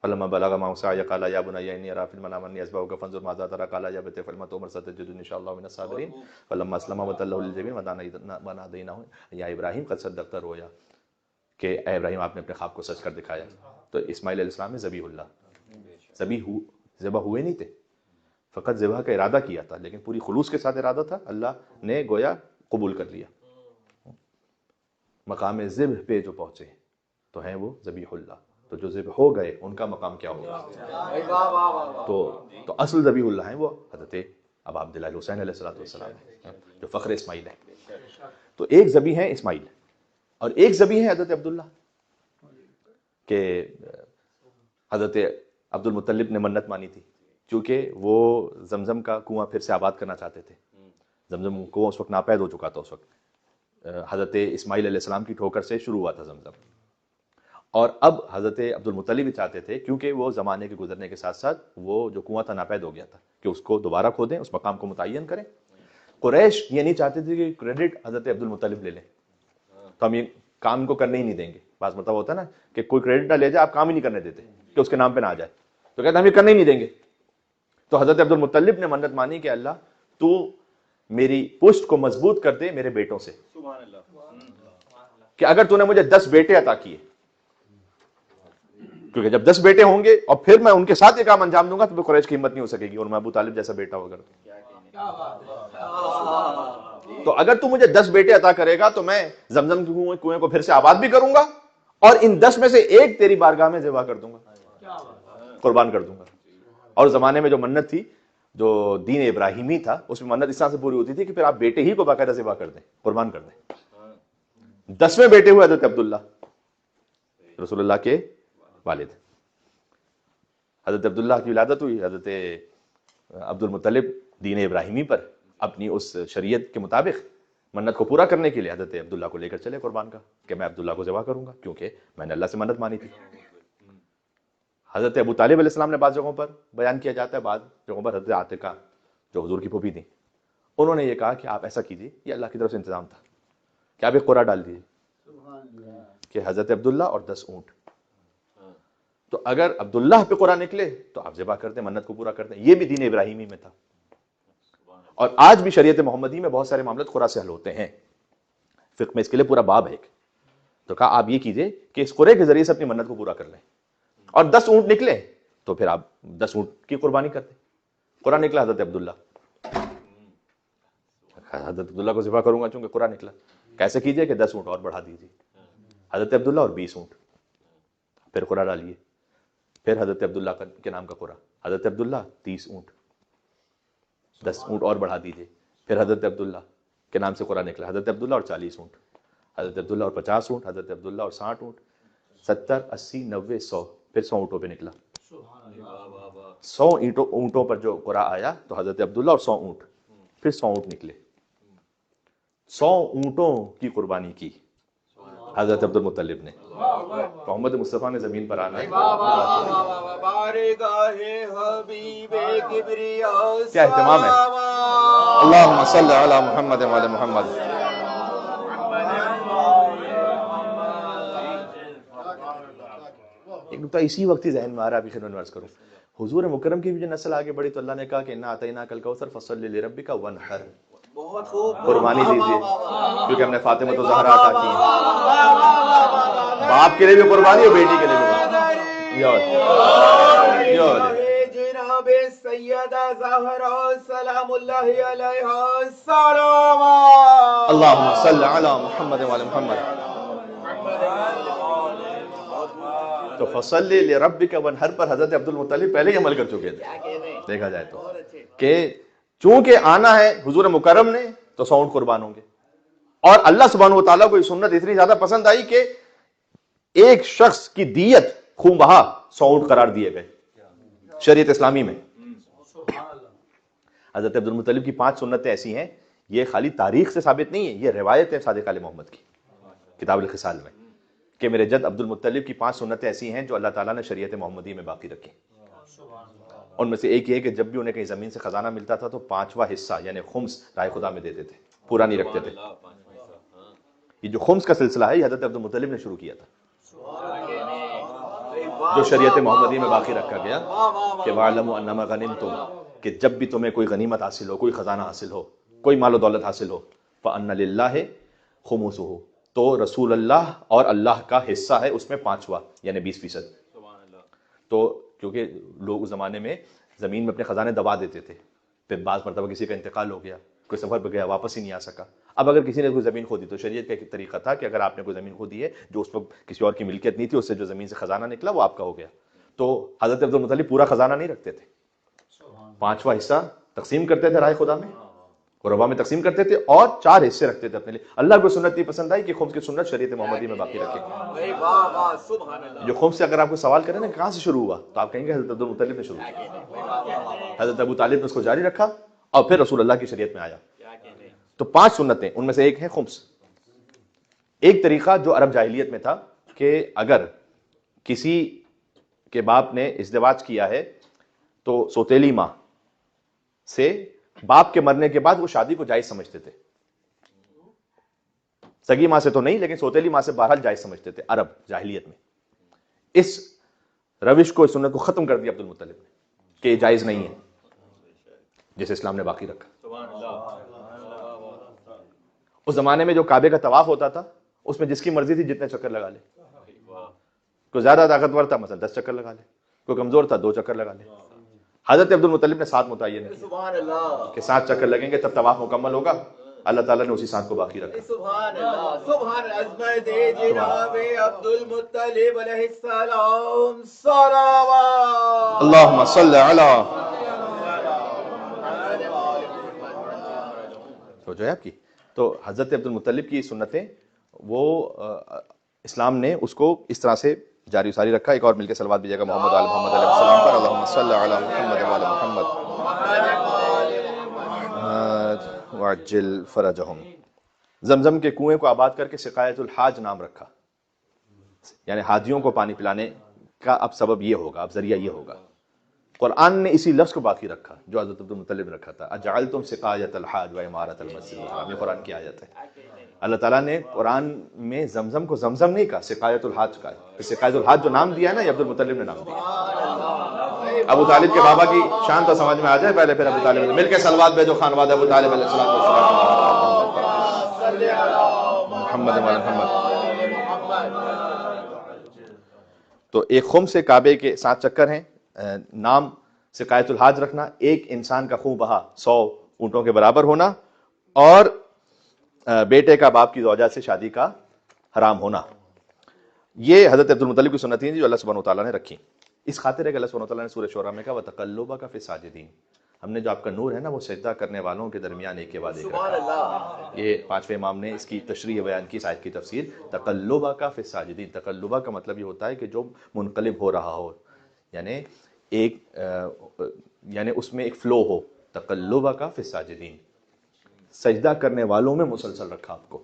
فلما بلغ معه السعي قال يا بني اني ارى في المنام اني اذبحك فانظر ماذا ترى قال يا ابت افعل ما تؤمر ستجدني ان شاء الله من الصابرين. فلما اسلم وتله للجبين وناديناه يا ابراهيم قد صدقت الرؤيا, کہ اے ابراہیم آپ نے اپنے خواب کو سچ کر دکھایا. تو اسماعیل علیہ السلام میں ذبیح اللہ, ذبح ہوئے نہیں تھے, فقط ذبح کا ارادہ کیا تھا, لیکن پوری خلوص کے ساتھ ارادہ تھا, اللہ نے گویا قبول کر لیا. مقام ذبح پہ جو پہنچے تو ہیں وہ ذبیح اللہ, تو جو ذبح ہو گئے ان کا مقام کیا ہوگا. تو اصل ذبیح اللہ ہیں وہ حضرت ابا عبداللہ حسین علیہ السلام ہیں, جو فخر اسماعیل ہے. تو ایک ذبیح ہے اسماعیل, اور ایک ذبیح ہے حضرت عبداللہ, کہ حضرت عبد المطلب نے منت مانی تھی, چونکہ وہ زمزم کا کنواں پھر سے آباد کرنا چاہتے تھے. زمزم کنواں اس وقت ناپید ہو چکا تھا, اس وقت حضرت اسماعیل علیہ السلام کی ٹھوکر سے شروع ہوا تھا زمزم, اور اب حضرت عبد المطلب بھی چاہتے تھے, کیونکہ وہ زمانے کے گزرنے کے ساتھ ساتھ وہ جو کنواں تھا ناپید ہو گیا تھا, کہ اس کو دوبارہ کھودیں, اس مقام کو متعین کریں. قریش یہ نہیں چاہتے تھے کہ کریڈٹ حضرت عبد المطلب لے لیں, تو ہم یہ کام کو کرنے ہی نہیں دیں گے. بعض مرتبہ ہوتا ہے نا کہ کوئی کریڈٹ نہ لے جائے, آپ کام ہی نہیں کرنے دیتے کہ اس کے نام پہ نہ آ جائے, تو کہتے ہیں ہم یہ کرنے ہی نہیں دیں گے. تو حضرت عبد المطلب نے منت مانی کہ اللہ تو میری پشت کو مضبوط کر دے میرے بیٹوں سے, کہ اگر تو نے مجھے 10 بیٹے عطا کیے, کیونکہ جب 10 بیٹے ہوں گے اور پھر میں ان کے ساتھ یہ کام انجام دوں گا تو قریش کی ہمت نہیں ہو سکے گی, اور میں ابو طالب جیسا بیٹا ہوگا. تو اگر تو مجھے 10 بیٹے عطا کرے گا تو میں زمزم کے کنویں کو پھر سے آباد بھی کروں گا, اور ان 10 میں سے ایک تیری بارگاہ میں ذبح کر دوں گا, قربان کر دوں گا. اور زمانے میں جو منت تھی, جو دین ابراہیمی تھا, اس میں منت اس طرح سے پوری ہوتی تھی کہ پھر آپ بیٹے ہی کو باقاعدہ ذبح کر دیں, قربان کر دیں. 10ویں بیٹے ہوئے حضرت عبداللہ, رسول اللہ کے والد. حضرت عبداللہ کی ولادت ہوئی, حضرت عبد المطلب دین ابراہیمی پر اپنی اس شریعت کے مطابق منت کو پورا کرنے کے لیے حضرت عبداللہ کو لے کر چلے قربان کا, کہ میں عبداللہ کو ذبح کروں گا, کیونکہ میں نے اللہ سے منت مانی تھی. حضرت ابو طالب علیہ السلام نے بعض جگہوں پر بیان کیا جاتا ہے, بعض جگہوں پر حضرت عاتقہ جو حضور کی پھوپھی تھیں, انہوں نے یہ کہا کہ آپ ایسا کیجیے, یہ اللہ کی طرف سے انتظام تھا کہ آپ ایک قرعہ ڈال دیجیے کہ حضرت عبداللہ اور 10 اونٹ, تو اگر عبداللہ پہ قرعہ نکلے تو آپ ذبح کر دیں, منت کو پورا کر دیں. یہ بھی دین ابراہیمی میں تھا, اور آج بھی شریعت محمدی میں بہت سارے معاملات قرعہ سے حل ہوتے ہیں. فقہ میں اس کے لیے پورا باب ہے ایک. تو کہا آپ یہ کیجئے کہ اس قرعے کے ذریعے سے اپنی منت کو پورا کر لیں, اور 10 اونٹ نکلے تو پھر آپ 10 اونٹ کی قربانی کر دیں. قرعہ نکلا حضرت عبداللہ, حضرت عبداللہ کو ذبح کروں گا چونکہ قرعہ نکلا. کیسے کیجئے کہ 10 اونٹ اور بڑھا دیجیے, حضرت عبداللہ اور 20 اونٹ, پھر قرعہ ڈالیے, پھر حضرت عبداللہ کے نام کا قرعہ, حضرت عبداللہ 30 اونٹ, 10 اونٹ اور بڑھا دیجیے, پھر حضرت عبداللہ کے نام سے قرعہ نکلا, حضرت عبداللہ اور 40 اونٹ, حضرت عبداللہ اور 50 اونٹ, حضرت عبداللہ اور 60 اونٹ, 70 80 90 100, پھر 100 اونٹوں پہ نکلا. 100 اونٹوں پر جو قرعہ آیا تو حضرت عبداللہ اور 100 اونٹ, پھر 100 اونٹ نکلے. 100 اونٹوں کی قربانی کی حضرت عبد المطلب نے. محمد مصطفیٰ نے زمین پر آنا ہے. کیا اہتمام ہے. اللہم صلی علی محمد وعلی محمد. ایک نکتہ اسی وقت ہی ذہن میں آ رہا ہے، ابھی خدمت میں عرض کروں. حضور مکرم کی بھی جو نسل آگے بڑھی تو اللہ نے کہا کہ انا اعطیناک الکوثر فصلی لربک وانحر، قربانی دیجیے، کیونکہ ہم نے فاطمہ تو زہرا عطا کی ہے. باپ کے لیے بھی قربانی اور بیٹی کے لیے بھی قربانی. جناب سیدہ زہرا سلام اللہ علیہا صلوات. اللہم صلی علی محمد وعلی محمد. تو فصلی لربک وانحر پر حضرت عبد المطلب پہلے ہی عمل کر چکے تھے دیکھا جائے تو، کہ چونکہ آنا ہے حضور مکرم نے تو 100 اونٹ قربان ہوں گے. اور اللہ سبحانہ و تعالیٰ کو یہ سنت اتنی زیادہ پسند آئی کہ ایک شخص کی دیت خون بہا 100 اونٹ قرار دیے گئے شریعت اسلامی میں. حضرت عبد المطلب کی 5 سنتیں ایسی ہیں، یہ خالی تاریخ سے ثابت نہیں ہے، یہ روایت ہے صادق آل محمد کی کتاب الخصال میں، کہ میرے جد عبد المطلب کی 5 سنتیں ایسی ہیں جو اللہ تعالیٰ نے شریعت محمدی میں باقی رکھی. ان میں سے ایک یہ ہے کہ جب بھی انہیں کہیں زمین سے خزانہ ملتا تھا تو 5واں حصہ یعنی خمس رائے خدا میں دیتے تھے، پورا نہیں رکھتے تھے. یہ جو خمس کا سلسلہ ہے یہ حضرت عبد المطلب نے شروع کیا تھا، جو شریعت محمدی میں باقی رکھا گیا کہ وَاعْلَمُوا أَنَّمَا غَنِمْتُمْ، کہ جب بھی تمہیں کوئی غنیمت حاصل ہو، کوئی خزانہ حاصل ہو، کوئی مال و دولت حاصل ہو، فَأَنَّ لِلَّهِ خُمُسُهُ، تو رسول اللہ اور اللہ کا حصہ ہے اس میں 5واں یعنی 20%. تو کیونکہ لوگ اس زمانے میں زمین میں اپنے خزانے دبا دیتے تھے، پھر بعض مرتبہ کسی کا انتقال ہو گیا، کوئی سفر پہ گیا واپس ہی نہیں آ سکا. اب اگر کسی نے کوئی زمین کھودی تو شریعت کا ایک طریقہ تھا کہ اگر آپ نے کوئی زمین کھودی ہے جو اس وقت کسی اور کی ملکیت نہیں تھی، اس سے جو زمین سے خزانہ نکلا وہ آپ کا ہو گیا. تو حضرت عبد المطلب پورا خزانہ نہیں رکھتے تھے، 5واں حصہ تقسیم کرتے تھے رائے خدا میں، قربا میں تقسیم کرتے تھے، اور 4 حصے رکھتے تھے اپنے لیے. اللہ کو سنت نہیں پسند آئی کہ خمس کی سنت شریعت محمدی میں باقی رکھے. جو خمس سے اگر آپ کو سوال کریں نا کہاں سے شروع ہوا تو آپ کہیں گے حضرت عبد المطلب نے شروع کیا. حضرت ابو طالب نے اس کو جاری رکھا اور پھر رسول اللہ کی شریعت میں آیا. تو 5 سنتیں، ان میں سے ایک ہے خمس. ایک طریقہ جو عرب جاہلیت میں تھا کہ اگر کسی کے باپ نے ازدواج کیا ہے تو سوتیلی ماں سے باپ کے مرنے کے بعد وہ شادی کو جائز سمجھتے تھے. سگی ماں سے تو نہیں، لیکن سوتیلی ماں سے بہرحال جائز سمجھتے تھے عرب جاہلیت میں. اس روش کو، اس سنت کو ختم کر دیا عبد المطلب نے کہ یہ جائز نہیں ہے، جسے اسلام نے باقی رکھا. اس زمانے میں جو کعبے کا طواف ہوتا تھا اس میں جس کی مرضی تھی جتنے چکر لگا لے. کوئی زیادہ طاقتور تھا مثلا 10 چکر لگا لے، کوئی کمزور تھا 2 چکر لگا لے. حضرت عبد المطلب نے 7 متعین کیا کہ 7 چکر لگیں گے تب طواف مکمل ہوگا. اللہ تعالیٰ نے اسی 7 کو باقی رکھا. سبحان اللہ، سبحان عظمت جناب عبد المطلب علیہ السلام صلوات. اللہم صلی علی. تو جو ہے آپ کی تو حضرت عبد المطلب کی سنتیں وہ اسلام نے اس کو اس طرح سے جاری ساری رکھا. ایک اور مل کے صلوات بھیجیے گا محمد آل محمد علیہ السلام پر. اللہم صلی علی محمد وعلی محمد وعجل فرجہم. زمزم کے کنویں کو آباد کر کے سقایت الحاج نام رکھا، یعنی حاجیوں کو پانی پلانے کا اب سبب یہ ہوگا، اب ذریعہ یہ ہوگا. قرآن نے اسی لفظ کو باقی رکھا جو حضرت عبد المطلب نے رکھا تھا. اجعلتم سقایت الحاج و عمارت المسجد الحرام، یہ قرآن کی آیت ہے. اللہ تعالیٰ نے قرآن میں زمزم کو زمزم نہیں کہا، سقایت الحاج کہا ہے. سقایت الحاج جو نام دیا ہے نا یہ عبد المطلب نے نام دیا. ابو طالب کے بابا کی شان تو سمجھ میں آ جائے پہلے، پھر ابو طالب نے مل کے صلوات بھیجو خانواد ابو طالب علیہ السلام محمد محمد. تو ایک خمس سے کعبے کے 7 چکر ہیں. نام سقایت الحاج رکھنا، ایک انسان کا خون بہا 100 اونٹوں کے برابر ہونا، اور بیٹے کا باپ کی زوجہ سے شادی کا حرام ہونا. یہ حضرت عبد المطلب کی سنتیں جو اللہ سبحانہ وتعالیٰ نے رکھی. اس خاطر ہے کہ اللہ سبحانہ وتعالیٰ نے سورہ شورى میں کہا وَتَقَلُّبَكَ فِي السَّاجِدِينَ، ہم نے جو آپ کا نور ہے نا وہ سجدہ کرنے والوں کے درمیان ایک کے بعد ایک رکھا. یہ 5ویں امام نے اس کی تشریح بیان کی، اس آیت کی تفسیر. تقلبک فی الساجدین، تقلبہ کا مطلب یہ ہوتا ہے کہ جو منقلب ہو رہا ہو، یعنی ایک یعنی اس میں ایک فلو ہو. تقلبک فی الساجدین، سجدہ کرنے والوں میں مسلسل رکھا آپ کو.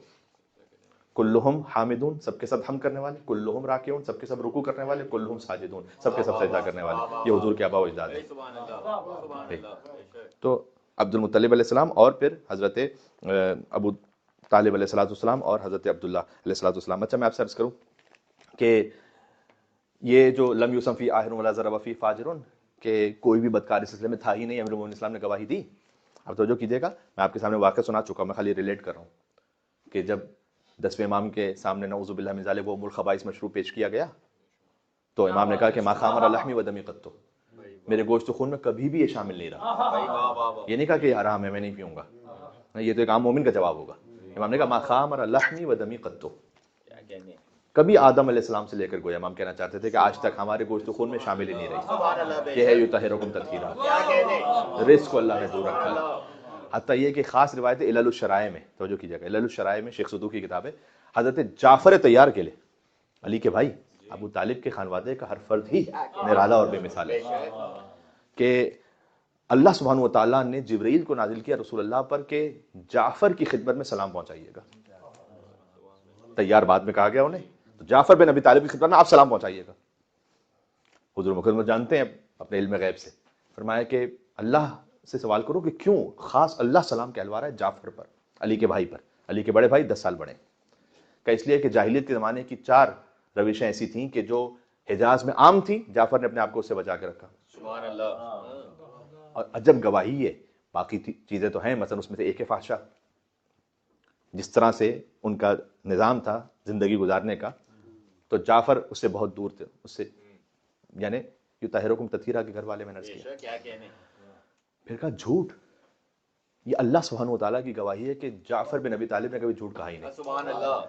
کلہم حامدون، سب کے سب حمد کرنے والے، کلہم راکعون، سب کے سب رکوع کرنے والے، کلہم ساجدون، سب کے سب سجدہ کرنے والے. یہ حضور کے آبا و اجداد ہیں. تو عبد المطلب علیہ السلام اور پھر حضرت ابو طالب علیہ السلام اور حضرت عبداللہ علیہ السلام. اچھا میں آپ سے عرض کروں کہ یہ جو لم یوسم فی آہر ولا ضرب فی فاجر، کہ کوئی بھی بدکار اس سلسلے میں تھا ہی نہیں، امیر المومنین اسلام نے گواہی دی. اب توجہ کیجیے گا، میں آپ کے سامنے واقعہ سنا چکا ہوں، میں خالی ریلیٹ کر رہا ہوں کہ جب 10ویں امام کے سامنے نعوذ باللہ من ذالک وہ ام الخبائث مشروب پیش کیا گیا تو امام نے کہا کہ ما خامر لحمی و دمی قط، میرے گوشت و خون میں کبھی بھی یہ شامل نہیں رہا. یہ نہیں کہا کہ یہ حرام ہے میں نہیں پیوں گا، یہ تو ایک عام مومن کا جواب ہوگا. امام نے کہا ما خامر لحمی و دمی قط، کبھی آدم علیہ السلام سے لے کر گویا امام کہنا چاہتے تھے کہ آج تک ہمارے گوشت و خون میں شامل ہی نہیں رہی. یہ ہے یطہرکم تطہیرا، رزق کو اللہ نے دور رکھا ہے. حتیٰ یہ کہ خاص روایت علل الشرائع میں، توجہ کیجیے گا، علل الشرائع میں شیخ صدوق کی کتاب ہے، حضرت جعفر طیار کے لیے، علی کے بھائی ابو طالب کے خانوادے کا ہر فرد ہی نرالا اور بے مثال ہے، کہ اللہ سبحانہ و تعالیٰ نے جبرائیل کو نازل کیا رسول اللہ پر کہ جعفر کی خدمت میں سلام پہنچائیے گا. طیار بعد میں کہا گیا انہیں، تو جعفر بن ابی طالب کی خدمت میں آپ سلام پہنچائیے گا. حضور مکرم جانتے ہیں اپنے علم غیب سے، فرمایا کہ اللہ سے سوال کرو کہ کیوں خاص اللہ سلام کہلوا رہا ہے جعفر پر، علی کے بھائی پر. علی کے بڑے بھائی 10 سال بڑے. کہ اس لیے کہ جاہلیت کے زمانے کی 4 روشیں ایسی تھیں کہ جو حجاز میں عام تھیں، جعفر نے اپنے آپ کو اس سے بچا کے رکھا. سبحان اللہ. اور عجب گواہی ہے، باقی چیزیں تو ہیں، مثلا اس میں سے ایک فحشا، جس طرح سے ان کا نظام تھا زندگی گزارنے کا، تو جعفر اس سے بہت دور تھے، اس سے یعنی یطہرکم تطہیرا کے گھر والے میں نے عرض کیا. کیا کہنے. پھر کہا جھوٹ، یہ اللہ سبحانہ و تعالیٰ کی گواہی ہے کہ جعفر بن ابی طالب نے کبھی جھوٹ کہا ہی نہیں. سبحان اللہ.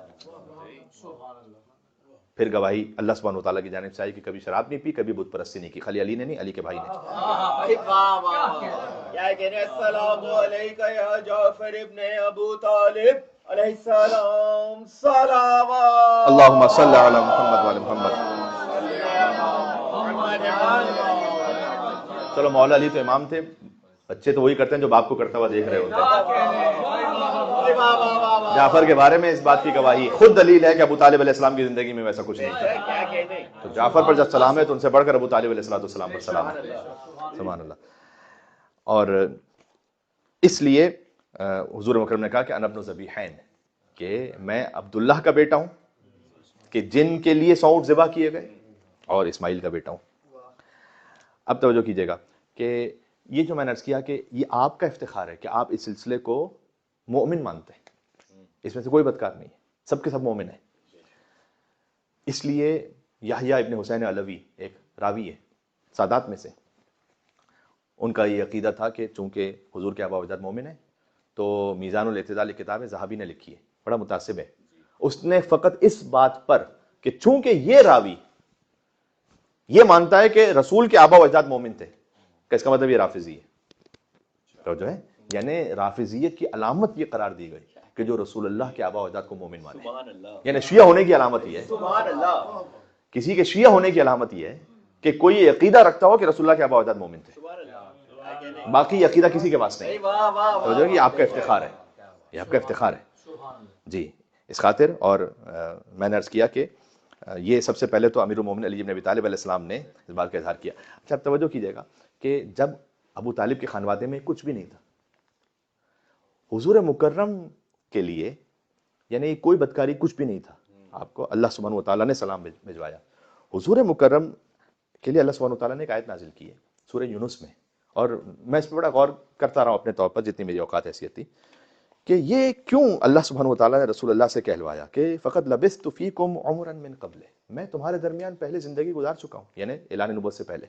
پھر گواہی اللہ سبحانہ و تعالیٰ کی جانب سے آئی کہ کبھی شراب نہیں پی، کبھی بت پرستی نہیں کی. خالی علی نے نہیں، علی کے بھائی نے. کیا کہنے. السلام علیک یا جعفر ابن ابو طالب علیہ السلام. صلوات. اللہم صلی علی محمد وعلی محمد. چلو مولا علی تو امام تھے، بچے تو وہی کرتے ہیں جو باپ کو کرتا ہوا دیکھ رہے ہوتے ہیں. جعفر کے بارے میں اس بات کی گواہی خود دلیل ہے کہ ابو طالب علیہ السلام کی زندگی میں ویسا کچھ نہیں تھا. تو جعفر پر جب سلام ہے تو ان سے بڑھ کر ابو طالب علیہ السلام پر سلام ہے. سبحان اللہ. اور اس لیے حضور مکرم نے کہا کہ انا ابن ذبیحین، کہ میں عبداللہ کا بیٹا ہوں کہ جن کے لیے 100 اونٹ ذبح کیے گئے، اور اسماعیل کا بیٹا ہوں. اب توجہ کیجیے گا کہ یہ جو میں نے عرض کیا کہ یہ آپ کا افتخار ہے کہ آپ اس سلسلے کو مومن مانتے ہیں، اس میں سے کوئی بدکار نہیں ہے، سب کے سب مومن ہیں. اس لیے یحییٰ ابن حسین علوی ایک راوی ہے سادات میں سے، ان کا یہ عقیدہ تھا کہ چونکہ حضور کے آبا و اجداد مومن ہیں تو میزان الاعتدال کتاب ذہبی نے لکھی ہے، بڑا متعصب ہے. اس نے فقط اس بات پر کہ چونکہ یہ راوی یہ مانتا ہے کہ رسول کے آبا و اجداد مومن تھے، کہ اس کا مطلب یہ رافضی ہے. تو جو ہے یعنی رافضیت کی علامت یہ قرار دی گئی کہ جو رسول اللہ کے آبا و اجداد کو مومن مانے. یعنی شیعہ ہونے کی علامت یہ ہے، سبحان اللہ. کسی کے شیعہ ہونے کی علامت یہ ہے کہ کوئی یہ عقیدہ رکھتا ہو کہ رسول اللہ کے آبا و اجداد مومن تھے، باقی یہ عقیدہ کسی کے پاس نہیں. تو جو یہ آپ کا افتخار ہے، یہ آپ کا افتخار ہے. جی اس خاطر، اور میں نے عرض کیا کہ یہ سب سے پہلے تو امیر المومنین علی بن ابی طالب علیہ السلام نے اس بات کا اظہار کیا. اچھا اب توجہ کیجیے گا کہ جب ابو طالب کے خانوادے میں کچھ بھی نہیں تھا، حضور مکرم کے لیے یعنی کوئی بدکاری کچھ بھی نہیں تھا، آپ کو اللہ سبحانہ و تعالیٰ نے سلام بھجوایا. حضور مکرم کے لیے اللہ سبحانہ و تعالیٰ نے ایک آیت نازل کی ہے سورہ یونس میں، اور میں اس پہ بڑا غور کرتا رہا ہوں اپنے طور پر جتنی میری اوقات حیثیت تھی، کہ یہ کیوں اللہ سبحانہ و تعالیٰ نے رسول اللہ سے کہلوایا کہ فقط لبثت فیکم عمرا من قبل، میں تمہارے درمیان پہلے زندگی گزار چکا ہوں، یعنی اعلان نبوت سے پہلے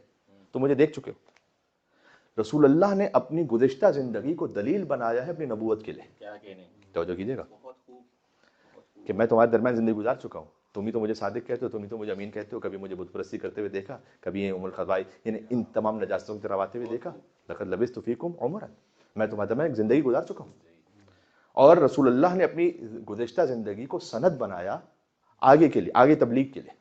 تم مجھے دیکھ چکے ہو. رسول اللہ نے اپنی گزشتہ زندگی کو دلیل بنایا ہے اپنی نبوت کے لیے. توجہ کیجیے گا کہ میں تمہارے درمیان زندگی گزار چکا ہوں، تم ہی تو مجھے صادق کہتے ہو، تم ہی تو مجھے امین کہتے ہو، کبھی مجھے بت پرستی کرتے ہوئے دیکھا، کبھی ام الخبائث یعنی ان تمام نجاستوں کی طرف آتے ہوئے دیکھا. لقد لبثت فیکم عمرا، میں تمہارے درمیان ایک زندگی گزار چکا ہوں. اور رسول اللہ نے اپنی گزشتہ زندگی کو سند بنایا آگے کے لیے، آگے تبلیغ کے لیے.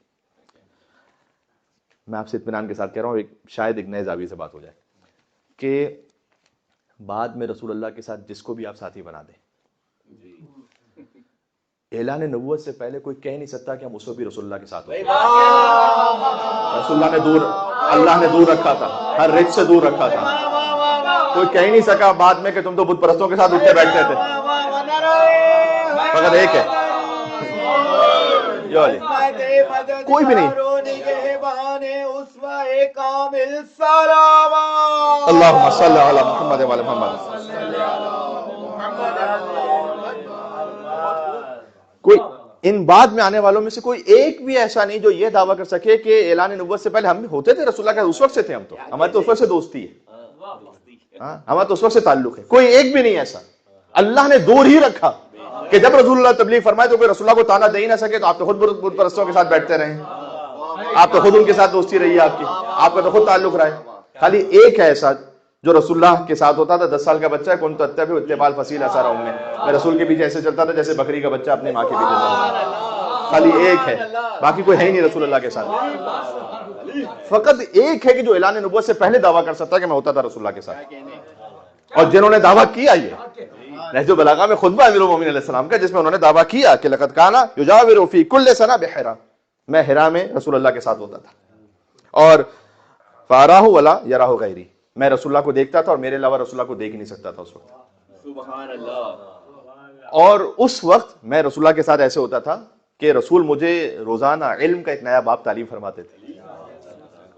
میں آپ سے اطمینان کے ساتھ کہہ رہا ہوں، شاید ایک نئے زاویے سے بات ہو جائے، کہ بعد میں رسول اللہ کے ساتھ جس کو بھی آپ ساتھی بنا دیں، اعلان نبوت سے پہلے کوئی کہہ نہیں سکتا کہ ہم اس وقت بھی رسول اللہ کے ساتھ ہوتے. رسول اللہ نے اللہ نے دور رکھا تھا, ہر رچ سے دور رکھا تھا. کوئی کہہ نہیں سکا بعد میں کہ تم تو بت پرستوں کے ساتھ اٹھتے بیٹھتے تھے. فقط ایک ہے جو کوئی بھی نہیں. اللہم صلی علی محمد و علی محمد. کوئی ان بعد میں آنے والوں میں سے کوئی ایک بھی ایسا نہیں جو یہ دعویٰ کر سکے کہ اعلان نبوت سے پہلے ہم بھی ہوتے تھے رسول اللہ کا, اس وقت سے تھے ہم تو, ہمارے تو اس وقت سے دوستی ہے, ہمارا تو اس وقت سے تعلق ہے. کوئی ایک بھی نہیں ایسا. اللہ نے دور ہی رکھا کہ جب رسول اللہ تبلیغ فرمائے تو کوئی رسول اللہ کو تانا دے ہی نہ سکے, تو آپ تو خود بت پرستوں کے ساتھ بیٹھتے رہے, آپ تو خود ان کے ساتھ دوستی رہی ہے آپ کی, آپ کا تو خود تعلق رہا ہے. خالی ایک ہے ایسا جو رسول اللہ کے ساتھ ہوتا تھا, 10 سال کا بچہ ہے, کون تو اتبع اتباع الفصیل اثر میں, میں رسول کے پیچھے ایسے چلتا تھا جیسے بکری کا بچہ اپنی ماں کے پیچھے چلتا. خالی ایک ہے, باقی کوئی ہے ہی نہیں رسول اللہ کے ساتھ. فقط ایک ہے کہ جو اعلان نبوت سے پہلے دعویٰ کر سکتا ہے کہ میں ہوتا تھا رسول اللہ کے ساتھ. اور جنہوں نے دعویٰ کیا یہ نہج البلاغہ میں خطبہ امیر المومنین علیہ السلام کا, جس میں انہوں نے دعویٰ کیا کہ لقد کان یجاور فی کل سنہ بحرا, میں حرا میں رسول اللہ کے ساتھ ہوتا تھا. اور فاراہ ولا یراہ غیری, میں رسول اللہ کو دیکھتا تھا اور میرے علاوہ رسول اللہ کو دیکھ نہیں سکتا تھا اس وقت. سبحان اللہ. اور اس وقت میں رسول اللہ کے ساتھ ایسے ہوتا تھا کہ رسول مجھے روزانہ علم کا ایک نیا باب تعلیم فرماتے تھے.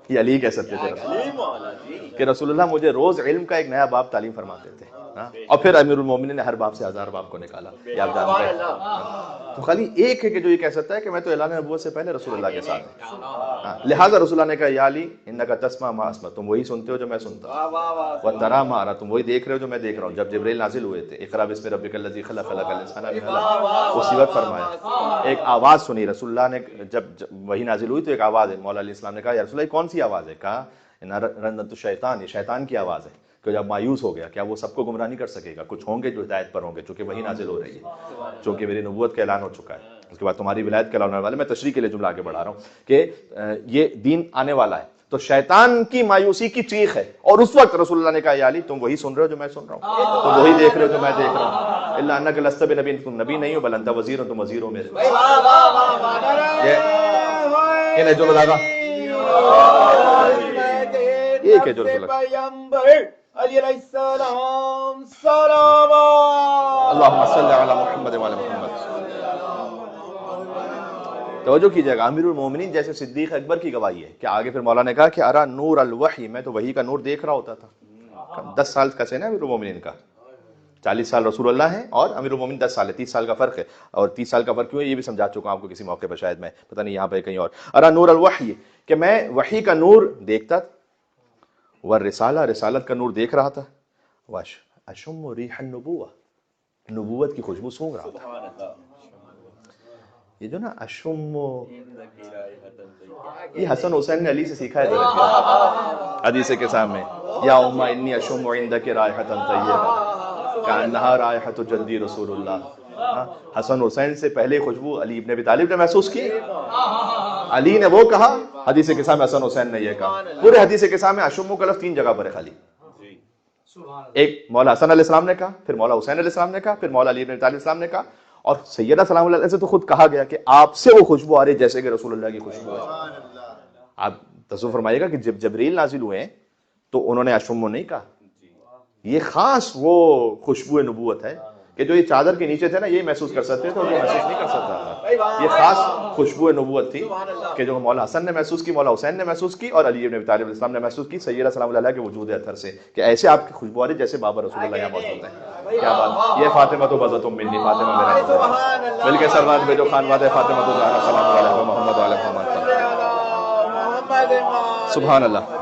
یہ علی کہہ سکتے تھے کہ رسول اللہ مجھے روز علم کا ایک نیا باب تعلیم فرماتے تھے, اور پھر امیر المومنین نے ہر باب سے 1000 باب کو نکالا. یہ آپ جانتے ہیں. تو خالی ایک ہے کہ جو یہ کہہ سکتا ہے کہ میں تو اعلان نبوت سے پہلے رسول اللہ کے ساتھ ہوں. لہٰذا رسول اللہ نے کہا یا علی انک تسمع ما اسمع, تم وہی سنتے ہو جو میں سنتا ہوں, وترى ما ارى, تم وہی دیکھ رہے ہو جو میں دیکھ رہا ہوں. جب جبرائیل نازل ہوئے تھے, اقرا باسم ربک الذی خلق, خلق الانسان من علق, اسی وقت فرمایا, ایک آواز سنی رسول اللہ نے. جب وہی نازل ہوئی تو ایک آواز ہے. مولا علیہ السلام نے کہا یا رسول اللہ کون سی آواز ہے؟ کہا رنت الشیطان, یہ شیطان کی آواز ہے. کہ جب مایوس ہو گیا, کیا وہ سب کو گمراہ نہیں کر سکے گا؟ کچھ ہوں گے جو ہدایت پر ہوں گے, چونکہ وہی نازل ہو رہی ہے, چونکہ میری نبوت کا اعلان ہو چکا ہے, اس کے بعد تمہاری ولایت کا اعلان ہونے والا ہے. میں تشریح کے لیے جملہ آگے بڑھا رہا ہوں کہ یہ دین آنے والا ہے. تو شیطان کی مایوسی کی چیخ ہے, اور اس وقت رسول اللہ نے کہا یا علی تم وہی سن رہے ہو جو میں سن رہا ہوں, تم وہی دیکھ رہے ہو جو میں دیکھ رہا ہوں. الا انک لست بنبی, تم نبی نہیں ہو, بل انت وزیر, تم وزیر ہو میرے. یہ جو بلاغا ایک ہے جو رسول اللہ. علی علیہ السلام صلوات. اللہم صلی علی محمد و علی محمد. توجہ کیجئے گا, امیر المومنین جیسے صدیق اکبر کی گواہی ہے کہ آگے پھر مولا نے کہا کہ ارا نور الوحی, میں تو وحی کا نور دیکھ رہا ہوتا تھا. 10 سال کا سے نا امیر المومنین کا, 40 سال رسول اللہ ہیں اور امیر المومنین 10 سال ہے, 30 سال کا فرق ہے. اور 30 سال کا فرق کیوں ہے یہ بھی سمجھا چکا ہوں آپ کو کسی موقع پر, شاید میں پتہ نہیں یہاں پہ کہیں اور. ارا نور الوحی, کہ میں وحی کا نور دیکھتا, والرسالہ, رسالت کا نور دیکھ رہا تھا, اشم ریح النبوہ, نبوت کی خوشبو سونگ رہا تھا. یہ جو نا اشم, یہ حسن حسین نے علی سے سیکھا ہے حدیث کے سامنے, یا امہ انی اشم عندک رائحۃ طیبہ کانہا رائحۃ جدی رسول اللہ. حسن حسین سے پہلے خوشبو علی ابن ابی طالب نے محسوس کی. علی نے وہ کہا, حدیث کے سامنے حسن حسین نے یہ کہا. پورے حدیث کے سامنے اشم کا لفظ 3 جگہ پر ہے خالی. ایک مولا حسن علیہ السلام نے کہا, پھر مولا حسین علیہ السلام نے کہا, پھر مولا علی ابن ابی طالب السلام نے کہا, اور سیدہ سلام اللہ علیہ سے تو خود کہا گیا کہ آپ سے وہ خوشبو آ رہی جیسے کہ رسول اللہ کی خوشبو ہے. آپ تصور فرمائیے گا کہ جب جبریل نازل ہوئے تو انہوں نے اشم نہیں کہا. یہ خاص وہ خوشبو نبوت ہے کہ جو یہ چادر کے نیچے تھے نا یہ محسوس کر سکتے تھے اور یہ محسوس نہیں کر سکتا تھا. یہ خاص خوشبو نبوت تھی کہ جو مولا حسن نے محسوس کی, مولا حسین نے محسوس کی, اور علی ابن ابی طالب السلام نے محسوس کی سیدہ سلام اللہ کے وجود اطہر سے, کہ ایسے آپ کی خوشبو آ رہی جیسے بابا رسول اللہ یہاں موجود ہیں. کیا بات, یہ فاطمہ تو بذۃ منی, فاطمہ میرا مل کے سروات بھیجو خانواد فاطمہ تو زہرا سلام علیہ محمد علیہ محمد. سبحان اللہ,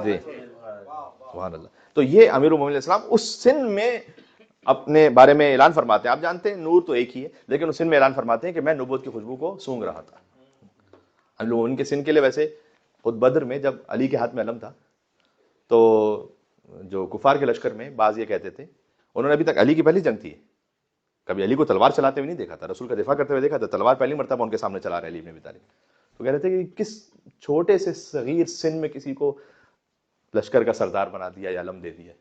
جی سبحان اللہ. تو یہ امیر المومنین علیہ السلام اس سن میں اپنے بارے میں اعلان فرماتے ہیں. آپ جانتے ہیں نور تو ایک ہی ہے, لیکن اس سن میں اعلان فرماتے ہیں کہ میں نبوت کی خوشبو کو سونگ رہا تھا. ہم لوگ ان کے سن کے لیے ویسے خود بدر میں جب علی کے ہاتھ میں علم تھا تو جو کفار کے لشکر میں بعض یہ کہتے تھے, انہوں نے ابھی تک علی کی پہلی جنگ تھی, کبھی علی کو تلوار چلاتے ہوئے نہیں دیکھا تھا, رسول کا دفاع کرتے ہوئے دیکھا تھا, تلوار پہلی مرتبہ ان کے سامنے چلا رہے علی ابن ابی طالب. تو کہہ رہے تھے کہ کس چھوٹے سے صغیر سن میں کسی کو لشکر کا سردار بنا دیا یا علم دے دیا.